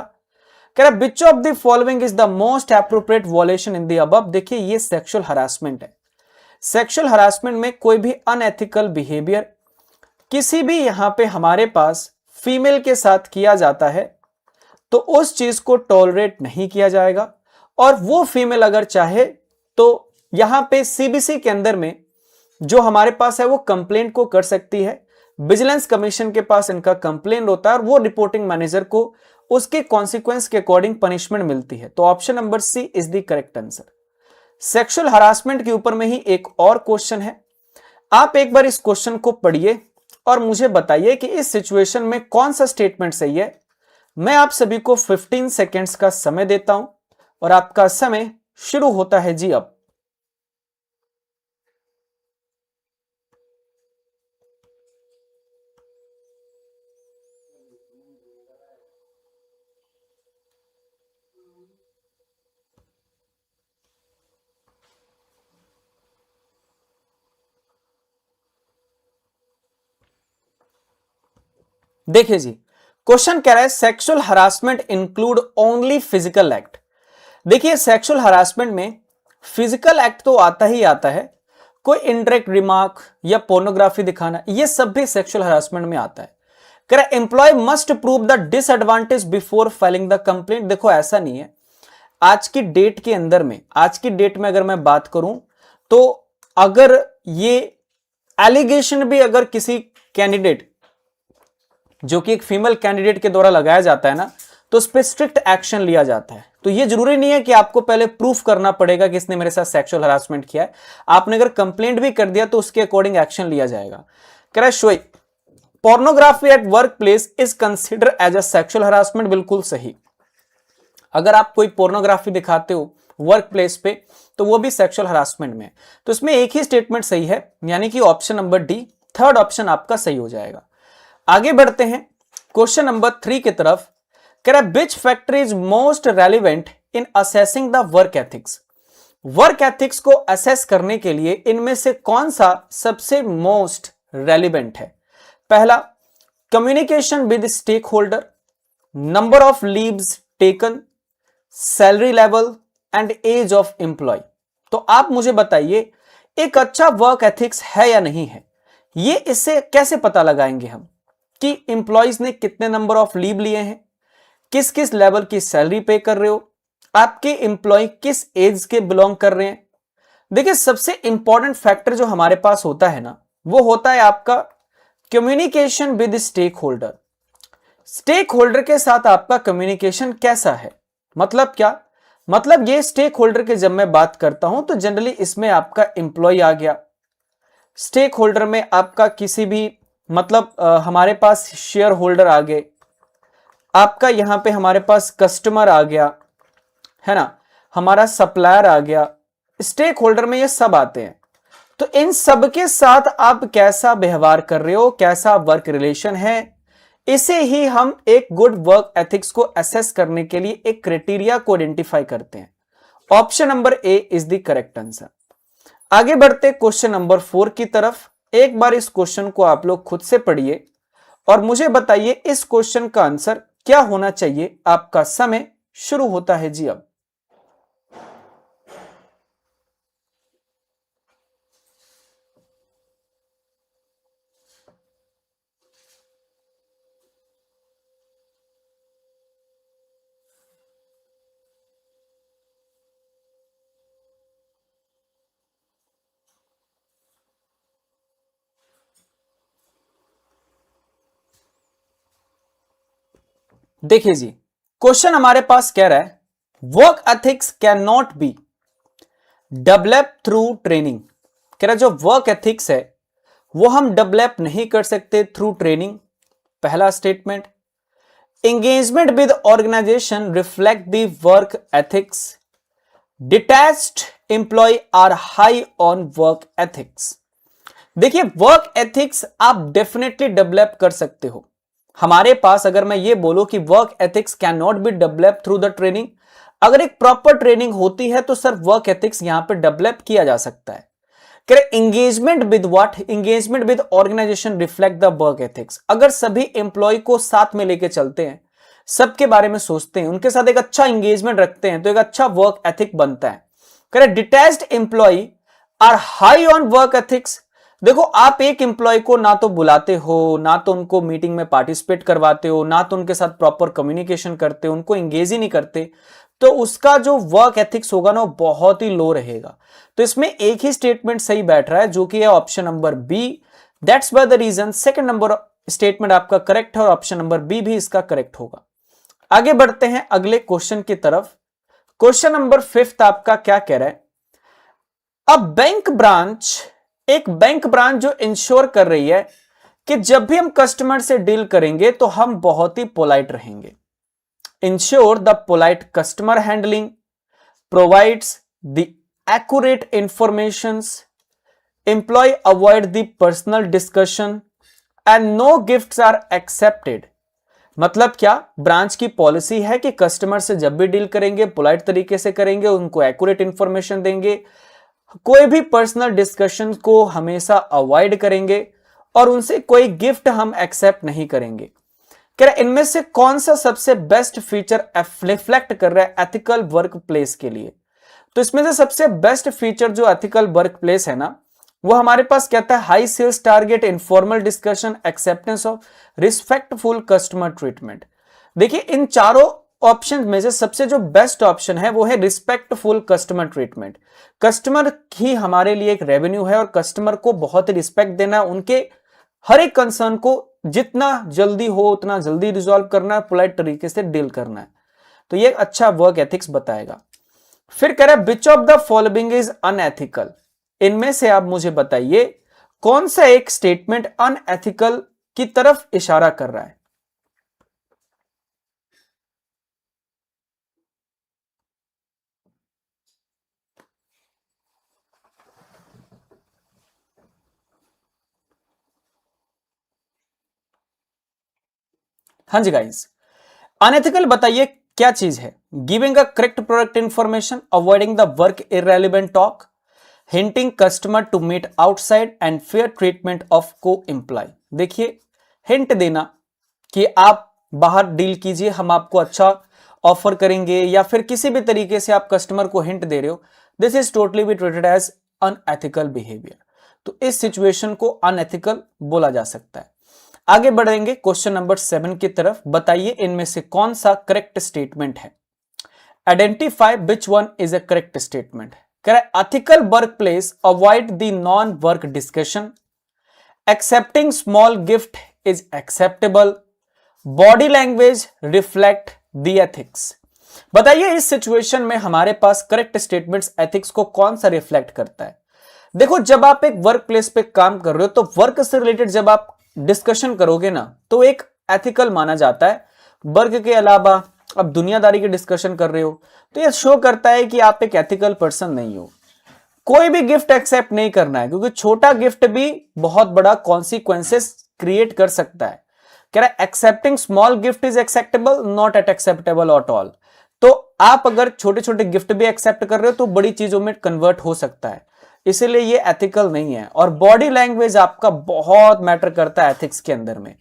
कह रहा which of the following is the most appropriate violation in the above। देखिए ये सेक्सुअल हरासमेंट है। सेक्सुअल हरासमेंट में कोई भी अनएथिकल बिहेवियर किसी भी यहां पे हमारे पास फीमेल के साथ किया जाता है तो उस चीज को टॉलरेट नहीं किया जाएगा, और वो फीमेल अगर चाहे तो यहां पे सीबीसी के अंदर में जो हमारे पास है वो कंप्लेंट को कर सकती है। विजिलेंस कमीशन के पास इनका कंप्लेंट होता है और वो रिपोर्टिंग मैनेजर को उसके कॉन्सिक्वेंस के अकॉर्डिंग पनिशमेंट मिलती है। तो option number C is the correct answer. Sexual harassment के ऊपर में ही एक और क्वेश्चन है, आप एक बार इस क्वेश्चन को पढ़िए और मुझे बताइए कि इस सिचुएशन में कौन सा स्टेटमेंट सही है। मैं आप सभी को 15 सेकेंड्स का समय देता हूं और आपका समय शुरू होता है जी अब। देखिए जी क्वेश्चन कह रहा है sexual harassment include only physical act. देखिए सेक्सुअल हरासमेंट में फिजिकल एक्ट तो आता ही आता है, कोई इनडायरेक्ट रिमार्क या पोर्नोग्राफी दिखाना, ये सब भी सेक्सुअल हरासमेंट में आता है। कह रहा है employee must prove the disadvantage before filing the complaint. देखो ऐसा नहीं है, आज की डेट के अंदर में, आज की डेट में अगर मैं बात करूं तो अगर ये एलिगेशन भी अगर किसी कैंडिडेट जो कि एक फीमेल कैंडिडेट के द्वारा लगाया जाता है ना, तो उस पर स्ट्रिक्ट एक्शन लिया जाता है। तो ये जरूरी नहीं है कि आपको पहले प्रूफ करना पड़ेगा कि इसने मेरे साथ सेक्सुअल हरासमेंट किया है। आपने अगर कंप्लेंट भी कर दिया तो उसके अकॉर्डिंग एक्शन लिया जाएगा। कह रहा है शोई pornography at work place is consider as a sexual harassment. बिल्कुल सही, अगर आप कोई पोर्नोग्राफी दिखाते हो वर्क प्लेस पे तो वो भी सेक्सुअल हरासमेंट में है। तो इसमें एक ही स्टेटमेंट सही है, यानी कि option number D, third option आपका सही हो जाएगा। आगे बढ़ते हैं क्वेश्चन नंबर 3 की तरफ। कह रहा है which factor is most relevant in assessing the work ethics. Work ethics को असेस करने के लिए इनमें से कौन सा सबसे मोस्ट रेलिवेंट है? पहला, communication with stake holder, number of leaves taken, salary level and age of employee. तो आप मुझे बताइए एक अच्छा वर्क एथिक्स है या नहीं है? ये इससे कैसे पता लगाएंगे हम कि इंप्लॉइज ने कितने नंबर ऑफ लीव लिए हैं, किस किस लेवल की सैलरी पे कर रहे हो, आपके एम्प्लॉय किस एज के बिलोंग कर रहे हैं। देखिए सबसे इंपॉर्टेंट फैक्टर जो हमारे पास होता है ना, वो होता है आपका communication with stake holder. Stake holder के साथ आपका कम्युनिकेशन कैसा है? मतलब क्या? मतलब ये स्टेक होल्डर की जब मैं बात करता हूं तो जनरली इसमें आपका एम्प्लॉय आ गया, स्टेक होल्डर में आपका किसी भी मतलब हमारे पास शेयर होल्डर आ गए, आपका यहां पे हमारे पास कस्टमर आ गया है ना, हमारा सप्लायर आ गया, स्टेक होल्डर में ये सब आते हैं। तो इन सब के साथ आप कैसा व्यवहार कर रहे हो, कैसा वर्क रिलेशन है, इसे ही हम एक गुड वर्क एथिक्स को असेस करने के लिए एक क्राइटेरिया को आइडेंटिफाई करते हैं। Option number A is the correct answer. आगे बढ़ते क्वेश्चन नंबर 4 की तरफ। एक बार इस क्वेश्चन को आप लोग खुद से पढ़िए और मुझे बताइए इस क्वेश्चन का आंसर क्या होना चाहिए। आपका समय शुरू होता है जी अब। देखिए जी, क्वेश्चन हमारे पास कह रहा है work ethics can not be develop through training. कह रहा है जो वर्क एथिक्स है वो हम डेवलप नहीं कर सकते थ्रू ट्रेनिंग। पहला statement. Engagement with organization reflect the work ethics. Detached employee are high on work ethics. देखिए वर्क एथिक्स आप डेफिनेटली डेवलप कर सकते हो। हमारे पास अगर मैं ये बोलूं कि work ethics can not be develop through the training, अगर एक प्रॉपर ट्रेनिंग होती है तो सर वर्क एथिक्स यहां पे डेवलप किया जा सकता है। Engagement with what? Engagement with organization reflect the work ethics. अगर सभी एम्प्लॉय को साथ में लेके चलते हैं, सबके बारे में सोचते हैं, उनके साथ एक अच्छा एंगेजमेंट रखते हैं, तो एक अच्छा वर्क एथिक बनता है। Correct. Detached employee are high on work ethics. देखो आप एक एम्प्लॉय को ना तो बुलाते हो, ना तो उनको मीटिंग में पार्टिसिपेट करवाते हो, ना तो उनके साथ प्रॉपर कम्युनिकेशन करते हो, उनको एंगेज ही नहीं करते, तो उसका जो वर्क एथिक्स होगा ना वो बहुत ही लो रहेगा। तो इसमें एक ही स्टेटमेंट सही बैठ रहा है जो कि है option number B. That's by the reason second number statement आपका करेक्ट है और ऑप्शन नंबर बी भी इसका करेक्ट होगा। आगे बढ़ते हैं अगले क्वेश्चन की तरफ। क्वेश्चन नंबर 5 आपका क्या कह रहा है? अब एक बैंक ब्रांच जो इंश्योर कर रही है कि जब भी हम कस्टमर से डील करेंगे तो हम बहुत ही पोलाइट रहेंगे। Ensure the polite customer handling, provides the accurate informations, employee avoid the personal discussion and no gifts are accepted. मतलब क्या? ब्रांच की पॉलिसी है कि कस्टमर से जब भी डील करेंगे पोलाइट तरीके से करेंगे, उनको एक्यूरेट इंफॉर्मेशन देंगे, कोई भी पर्सनल डिस्कशन को हमेशा अवॉइड करेंगे और उनसे कोई गिफ्ट हम एक्सेप्ट नहीं करेंगे। कह रहा इनमें से कौन सा सबसे बेस्ट फीचर रिफ्लेक्ट कर रहा है एथिकल वर्क प्लेस के लिए? तो इसमें से सबसे बेस्ट फीचर जो एथिकल वर्क प्लेस है ना, वो हमारे पास कहता है high sales target, informal discussion, acceptance of respectful customer treatment. देखिए इन चारों ऑप्शन में से सबसे जो बेस्ट ऑप्शन है वो है रिस्पेक्टफुल कस्टमर ट्रीटमेंट। कस्टमर ही हमारे लिए एक रेवेन्यू है और कस्टमर को बहुत रिस्पेक्ट देना, उनके हर एक कंसर्न को जितना जल्दी हो उतना जल्दी रिजॉल्व करना है, पोलाइट तरीके से डील करना है। तो ये एक अच्छा वर्क एथिक्स बताएगा। फिर कह रहा है which of the following is unethical. इनमें से आप मुझे बताइए कौन सा एक स्टेटमेंट अनएथिकल की तरफ इशारा कर रहा है। हाँ जी गाइस, अनएथिकल बताइए क्या चीज है। Giving a correct product information, avoiding the work irrelevant talk, hinting customer to meet outside and fair treatment of co employee. देखिए हिंट देना कि आप बाहर डील कीजिए, हम आपको अच्छा ऑफर करेंगे, या फिर किसी भी तरीके से आप कस्टमर को हिंट दे रहे हो, this is totally be treated as unethical behaviour. तो इस सिचुएशन को अनएथिकल बोला जा सकता है। आगे बढ़ेंगे क्वेश्चन नंबर 7 की तरफ। बताइए इनमें से कौन सा करेक्ट स्टेटमेंट है। Identify which one is a correct statement. कह रहा है ethical work place avoid the non work discussion, accepting small gift is acceptable, body language reflect the ethics. बताइए इस सिचुएशन में हमारे पास करेक्ट स्टेटमेंट्स एथिक्स को कौन सा रिफ्लेक्ट करता है। देखो जब आप एक वर्क प्लेस पे काम कर रहे हो तो वर्क से रिलेटेड जब आप डिस्कशन करोगे ना तो एक एथिकल माना जाता है। वर्क के अलावा अब दुनियादारी की डिस्कशन कर रहे हो तो यह शो करता है कि आप एक एथिकल पर्सन नहीं हो। कोई भी गिफ्ट एक्सेप्ट नहीं करना है क्योंकि छोटा गिफ्ट भी बहुत बड़ा कॉन्सिक्वेंसेस क्रिएट कर सकता है। कह रहा है accepting small gift is acceptable not at acceptable at all. तो आप अगर छोटे छोटे गिफ्ट भी एक्सेप्ट कर रहे हो तो बड़ी चीजों में कन्वर्ट हो सकता है, इसीलिए ये एथिकल नहीं है। और बॉडी लैंग्वेज आपका बहुत मैटर करता है एथिक्स के अंदर में।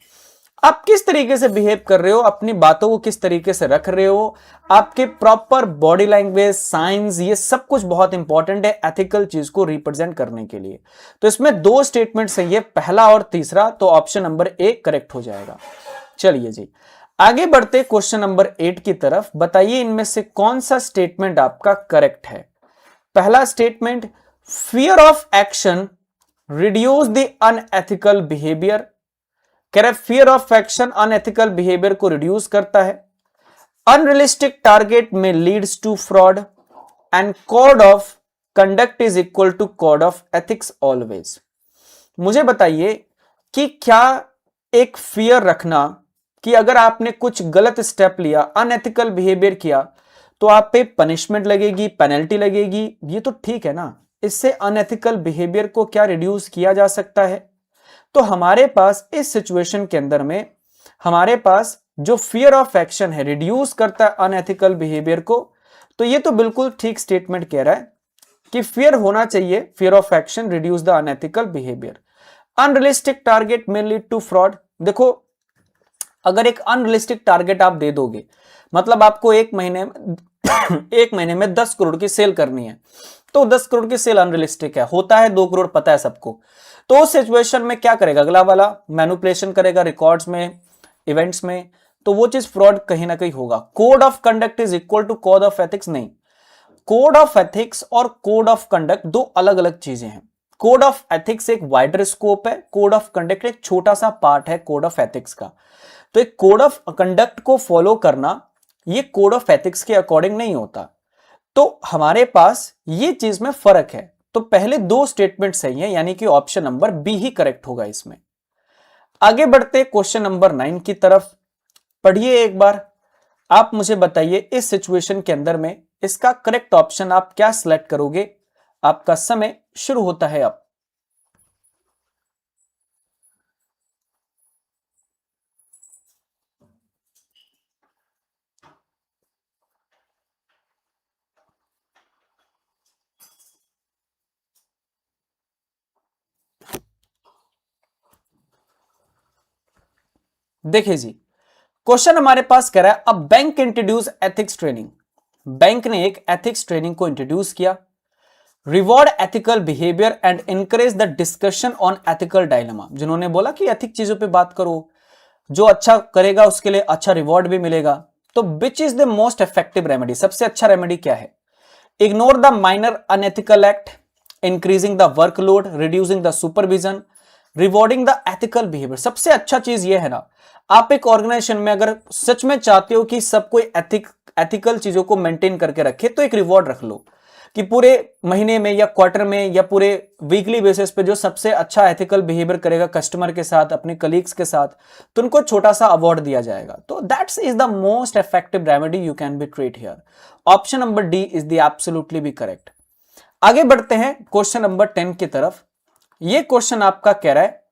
आप किस तरीके से बिहेव कर रहे हो, अपनी बातों को किस तरीके से रख रहे हो, आपके प्रॉपर बॉडी लैंग्वेज, साइंस, ये सब कुछ बहुत इंपॉर्टेंट है एथिकल चीज को रिप्रेजेंट करने के लिए। तो इसमें दो स्टेटमेंट सही है, पहला और तीसरा, तो ऑप्शन नंबर ए करेक्ट हो जाएगा। चलिए जी आगे बढ़ते क्वेश्चन नंबर 8 की तरफ। बताइए इनमें से कौन सा स्टेटमेंट आपका करेक्ट है। पहला statement, fear of action reduce the unethical behaviour. कह रहे fear of action unethical behaviour को रिड्यूस करता है। अनरियलिस्टिक टारगेट में leads to fraud and code of conduct is equal to code of ethics always. मुझे बताइए कि क्या एक फियर रखना कि अगर आपने कुछ गलत स्टेप लिया, अनएथिकल बिहेवियर किया, तो आप पे पनिशमेंट लगेगी, पेनल्टी लगेगी, ये तो ठीक है ना। इससे अनएथिकल बिहेवियर को क्या रिड्यूस किया जा सकता है। तो हमारे पास इस सिचुएशन के अंदर में हमारे पास जो फियर ऑफ एक्शन है रिड्यूस करता है अनएथिकल बिहेवियर को, तो ये तो बिल्कुल ठीक स्टेटमेंट कह रहा है कि फियर होना चाहिए, fear of action reduce the unethical behaviour. Unrealistic target में लीड टू फ्रॉड। देखो अगर एक अनरियलिस्टिक टारगेट आप दे दोगे, मतलब आपको एक महीने में 10 करोड़ की सेल करनी है, तो 10 करोड़ की सेल अनरियलिस्टिक है, होता है 2 करोड़, पता है सबको। तो उस सिचुएशन में क्या करेगा अगला वाला, मैनिपुलेशन करेगा रिकॉर्ड्स में, इवेंट्स में, तो वो चीज फ्रॉड कहीं ना कहीं होगा। Code of conduct is equal to code of ethics नहीं। कोड ऑफ एथिक्स और कोड ऑफ कंडक्ट दो अलग अलग चीजें हैं। कोड ऑफ एथिक्स एक वाइडर स्कोप है, कोड ऑफ कंडक्ट एक छोटा सा पार्ट है कोड ऑफ एथिक्स का। तो एक कोड ऑफ कंडक्ट को फॉलो करना ये कोड ऑफ एथिक्स के अकॉर्डिंग नहीं होता। तो हमारे पास ये चीज में फर्क है। तो पहले दो स्टेटमेंट सही है, यानी कि ऑप्शन नंबर बी ही करेक्ट होगा इसमें। आगे बढ़ते क्वेश्चन नंबर 9 की तरफ। पढ़िए एक बार, आप मुझे बताइए इस सिचुएशन के अंदर में इसका करेक्ट ऑप्शन आप क्या सिलेक्ट करोगे। आपका समय शुरू होता है अब। देखिए जी क्वेश्चन हमारे पास कह रहा है, अब bank introduce ethics training. Bank ने एक एथिक्स ट्रेनिंग को इंट्रोड्यूस किया। Reward ethical behaviour and encourage the discussion on ethical dilemma, जिन्होंने बोला कि एथिक चीजों पे बात करो, जो अच्छा करेगा उसके लिए अच्छा रिवॉर्ड भी मिलेगा। तो which is the most effective remedy, सबसे अच्छा रेमेडी क्या है? Ignore the minor unethical act, increasing the workload, reducing the supervision, rewarding the ethical behaviour. सबसे अच्छा चीज ये है ना, आप एक ऑर्गेनाइजेशन में अगर सच में चाहते हो कि सब कोई एथिकल चीजों को मेंटेन करके रखे, तो एक रिवॉर्ड रख लो कि पूरे महीने में या क्वार्टर में या पूरे वीकली बेसिस पे जो सबसे अच्छा एथिकल बिहेवियर करेगा कस्टमर के साथ, अपने कलीग्स के साथ, तो उनको छोटा सा अवार्ड दिया जाएगा। तो that's is the most effective remedy you can be treat here. Option number D is the absolutely B correct. आगे बढ़ते हैं क्वेश्चन नंबर 10 की तरफ। ये क्वेश्चन आपका कह रहा है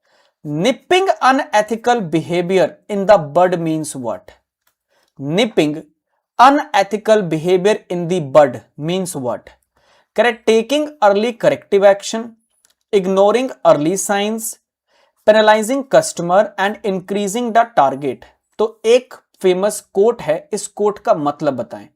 nipping unethical behaviour in the bird means what? Nipping unethical behaviour in the bird means what? Correct, taking early corrective action, ignoring early signs, penalizing customer and increasing the target। तो एक famous quote है, इस coat का मतलब बताएं।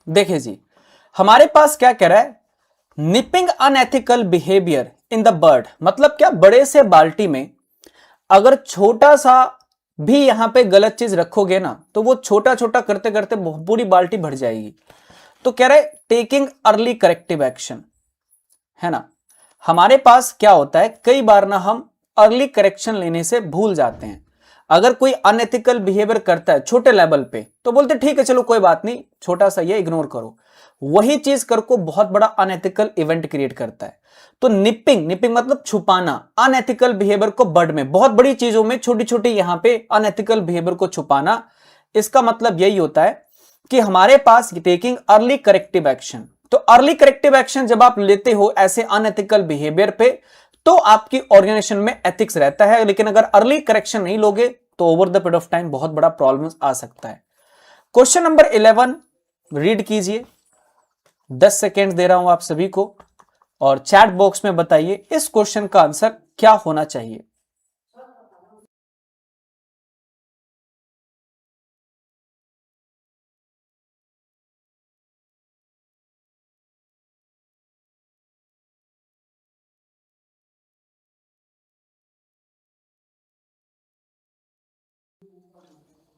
देखिए जी, हमारे पास क्या कह रहा है, nipping unethical behaviour in the bird, मतलब क्या, बड़े से बाल्टी में अगर छोटा सा भी यहां पे गलत चीज रखोगे ना, तो वो छोटा छोटा करते करते पूरी बाल्टी भर जाएगी। तो कह रहे टेकिंग अर्ली करेक्टिव एक्शन, है ना। हमारे पास क्या होता है, कई बार ना हम अर्ली करेक्शन लेने से भूल जाते हैं। अगर कोई अनएथिकल बिहेवियर करता है छोटे लेवल पे, तो बोलते ठीक है चलो कोई बात नहीं, छोटा सा ये इग्नोर करो। वही चीज कर को बहुत बड़ा अनएथिकल इवेंट क्रिएट करता है। तो निपिंग, निपिंग मतलब छुपाना, अनएथिकल बिहेवियर को बर्ड में, बहुत बड़ी चीजों में छोटी छोटी यहां पे अनएथिकल बिहेवियर को छुपाना। इसका मतलब यही होता है कि हमारे पास टेकिंग अर्ली करेक्टिव एक्शन। तो अर्ली करेक्टिव एक्शन जब आप लेते हो ऐसे अनएथिकल बिहेवियर पे, तो आपकी ऑर्गेनाइजेशन में एथिक्स रहता है। लेकिन अगर अर्ली करेक्शन नहीं लोगे तो over the period of time बहुत बड़ा प्रॉब्लम आ सकता है। क्वेश्चन नंबर 11 रीड कीजिए, 10 सेकेंड दे रहा हूं आप सभी को, और चैट बॉक्स में बताइए इस क्वेश्चन का आंसर क्या होना चाहिए।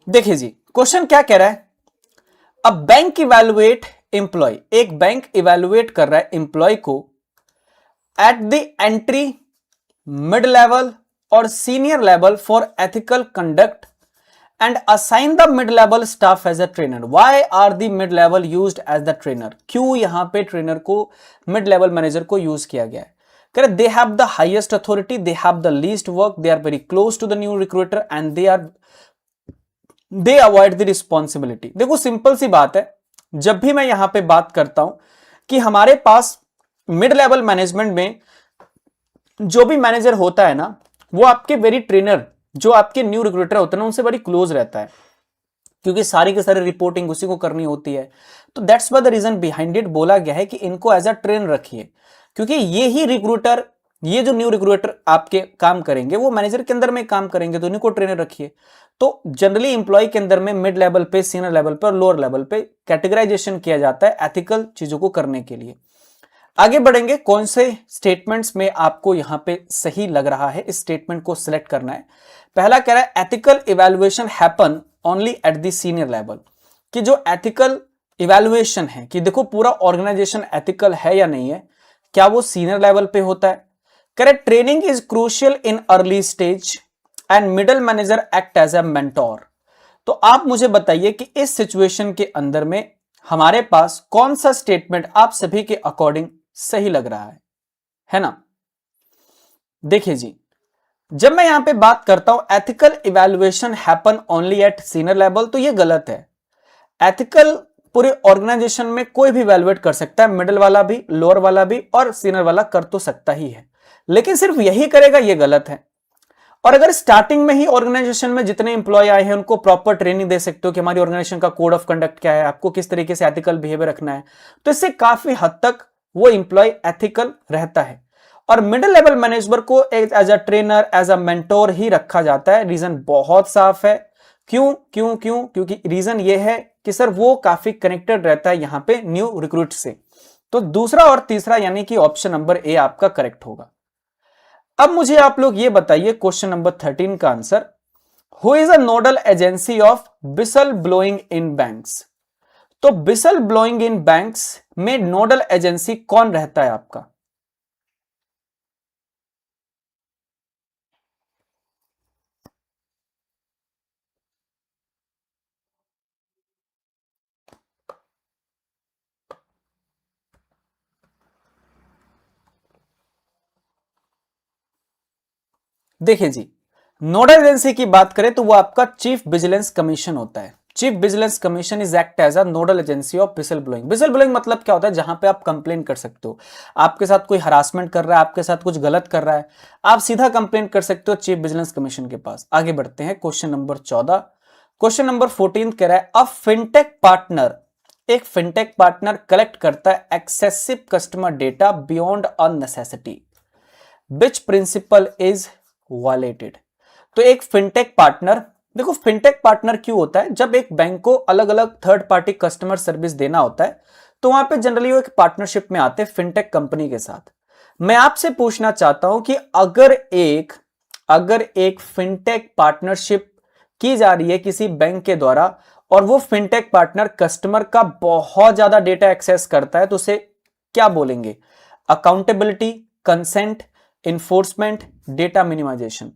देखिए जी, क्वेश्चन क्या कह रहा है, अ बैंक इवैल्यूएट एम्प्लॉय, एक बैंक इवैल्यूएट कर रहा है एम्प्लॉय को at the entry, mid level और senior level for ethical conduct and assign the mid level staff as a trainer. Why are the mid level used as the trainer? क्यों यहां पे trainer को, mid level manager को use किया गया है? कह they have the highest authority, they have the least work, they are very close to the new recruiter and they avoid the responsibility. देखो सिंपल सी बात है, जब भी मैं यहां पे बात करता हूं कि हमारे पास मिड लेवल मैनेजमेंट में जो भी मैनेजर होता है ना, वो आपके वेरी ट्रेनर, जो आपके न्यू रिक्रूटर होते हैं ना, उनसे बड़ी क्लोज रहता है, क्योंकि सारी की सारी रिपोर्टिंग उसी को करनी होती है। तो that's why the reason behind it बोला गया है कि इनको एज अ ट्रेन रखिए, क्योंकि ये ही रिक्रूटर, ये जो न्यू रिक्रूटर आपके काम करेंगे वो मैनेजर के अंदर में काम करेंगे, तो इनको ट्रेनर रखिए। तो जनरली इंप्लॉय के अंदर में मिड लेवल पे, सीनियर लेवल पे और लोअर लेवल पे कैटेगराइजेशन किया जाता है एथिकल चीजों को करने के लिए। आगे बढ़ेंगे, कौन से स्टेटमेंट्स में आपको यहां पे सही लग रहा है, इस स्टेटमेंट को सिलेक्ट करना है। पहला कह रहा है ethical evaluation happen only at the senior level, कि जो एथिकल इवैल्यूएशन है, कि देखो पूरा ऑर्गेनाइजेशन एथिकल है या नहीं है, क्या वो सीनियर लेवल पे होता है। Correct, training is crucial in early stage and middle manager act as a mentor. तो आप मुझे बताइए कि इस सिचुएशन के अंदर में हमारे पास कौन सा स्टेटमेंट आप सभी के अकॉर्डिंग सही लग रहा है ना। देखिए जी, जब मैं यहां पे बात करता हूं ethical evaluation happen only at senior level, तो ये गलत है। एथिकल पूरे ऑर्गेनाइजेशन में कोई भी इवैल्यूएट कर सकता है, मिडिल वाला भी, लोअर वाला भी और सीनियर वाला कर तो सकता ही है, लेकिन सिर्फ यही करेगा ये गलत है। और अगर स्टार्टिंग में ही ऑर्गेनाइजेशन में जितने इंप्लॉय आए हैं उनको प्रॉपर ट्रेनिंग दे सकते हो कि हमारी ऑर्गेनाइजेशन का कोड ऑफ कंडक्ट क्या है, आपको किस तरीके से एथिकल बिहेवियर रखना है, तो इससे काफी हद तक वो इंप्लॉय एथिकल रहता है। और मिडिल लेवल मैनेजर को as a trainer, as a mentor ही रखा जाता है। रीजन बहुत साफ है, क्यों क्यों क्यों क्योंकि रीजन ये है कि सर वो काफी कनेक्टेड रहता है यहां पे न्यू रिक्रूट से। तो दूसरा और तीसरा यानी कि ऑप्शन नंबर ए आपका करेक्ट होगा। अब मुझे आप लोग ये बताइए क्वेश्चन नंबर 13 का answer, who is a nodal agency of whistle blowing in banks. तो विसल ब्लोइंग इन बैंक्स में नोडल एजेंसी कौन रहता है आपका? देखिए जी, नोडल एजेंसी की बात करें तो वो आपका चीफ विजिलेंस कमीशन होता है। Chief vigilance commission is act as a nodal agency of whistle blowing. Whistle blowing मतलब क्या होता है? जहां पे आप कंप्लेन कर सकते हो, आपके साथ कोई हरासमेंट कर रहा है, आपके साथ कुछ गलत कर रहा है, आप सीधा कंप्लेन कर सकते हो चीफ विजिलेंस कमीशन के पास। आगे बढ़ते हैं, क्वेश्चन नंबर 14। क्वेश्चन नंबर 14 कह रहा है, अ फिनटेक पार्टनर, एक फिनटेक पार्टनर कलेक्ट करता है excessive customer data beyond a necessity, which principle is violated. तो एक फिनटेक पार्टनर, देखो फिनटेक पार्टनर क्यों होता है? जब एक बैंक को अलग अलग थर्ड पार्टी कस्टमर सर्विस देना होता है तो वहां पे जनरली वो एक पार्टनरशिप में आते हैं फिनटेक कंपनी के साथ। मैं आपसे पूछना चाहता हूं कि अगर एक फिनटेक पार्टनरशिप की जा रही है किसी बैंक के द्वारा और वो फिनटेक पार्टनर कस्टमर का बहुत ज्यादा डेटा एक्सेस करता है तो उसे क्या बोलेंगे? Accountability, consent, enforcement, data minimization.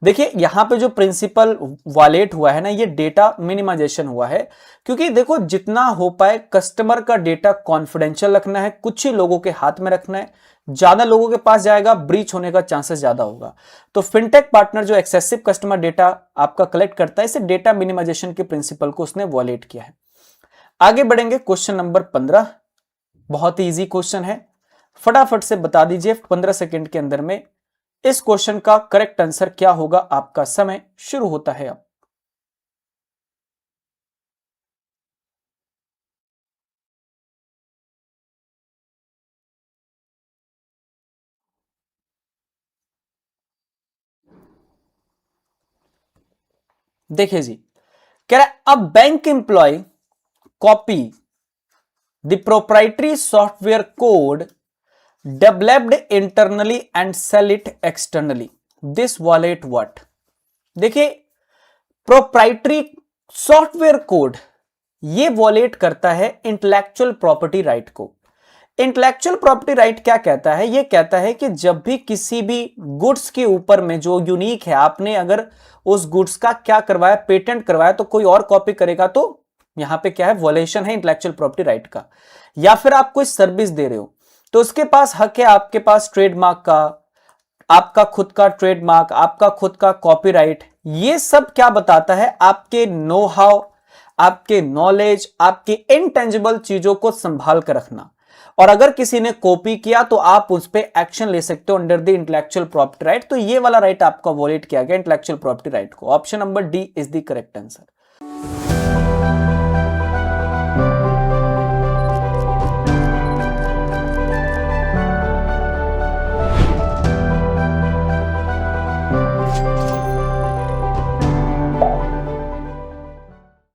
देखिए यहां पे जो प्रिंसिपल वायलेट हुआ है ना, ये डेटा मिनिमाइजेशन हुआ है, क्योंकि देखो जितना हो पाए कस्टमर का डेटा कॉन्फिडेंशियल रखना है, कुछ ही लोगों के हाथ में रखना है। ज्यादा लोगों के पास जाएगा, ब्रीच होने का चांसेस ज्यादा होगा। तो फिनटेक पार्टनर जो एक्सेसिव कस्टमर डेटा आपका कलेक्ट करता है, इसे डेटा मिनिमाइजेशन के प्रिंसिपल को उसने वायलेट किया है। आगे बढ़ेंगे, क्वेश्चन नंबर 15, बहुत ही इजी क्वेश्चन है, फटाफट से बता दीजिए 15 सेकंड के अंदर में इस क्वेश्चन का करेक्ट आंसर क्या होगा। आपका समय शुरू होता है अब। देखिए जी, कह रहा है अब bank employee copy the proprietary software code developed internally and sell it externally, this violate what. देखिए प्रोप्राइटरी सॉफ्टवेयर कोड ये वॉलेट करता है इंटेलेक्चुअल प्रॉपर्टी राइट को। इंटेलेक्चुअल प्रॉपर्टी राइट क्या कहता है? ये कहता है कि जब भी किसी भी गुड्स के ऊपर में जो यूनिक है, आपने अगर उस गुड्स का क्या करवाया, पेटेंट करवाया, तो कोई और कॉपी करेगा तो यहां पे क्या है? वॉलेशन है इंटेलेक्चुअल प्रॉपर्टी राइट का। या फिर आप कोई सर्विस दे रहे हो तो उसके पास हक है आपके पास ट्रेडमार्क का, आपका खुद का ट्रेडमार्क, आपका खुद का कॉपीराइट। ये सब क्या बताता है? आपके नो हाउ, आपके नॉलेज, आपकी इनटेंजिबल चीजों को संभाल कर रखना। और अगर किसी ने कॉपी किया तो आप उस पर एक्शन ले सकते हो under the intellectual property right. तो ये वाला राइट आपका वॉलेट किया गया इंटेलेक्चुअल प्रॉपर्टी राइट को। Option number D is the correct answer.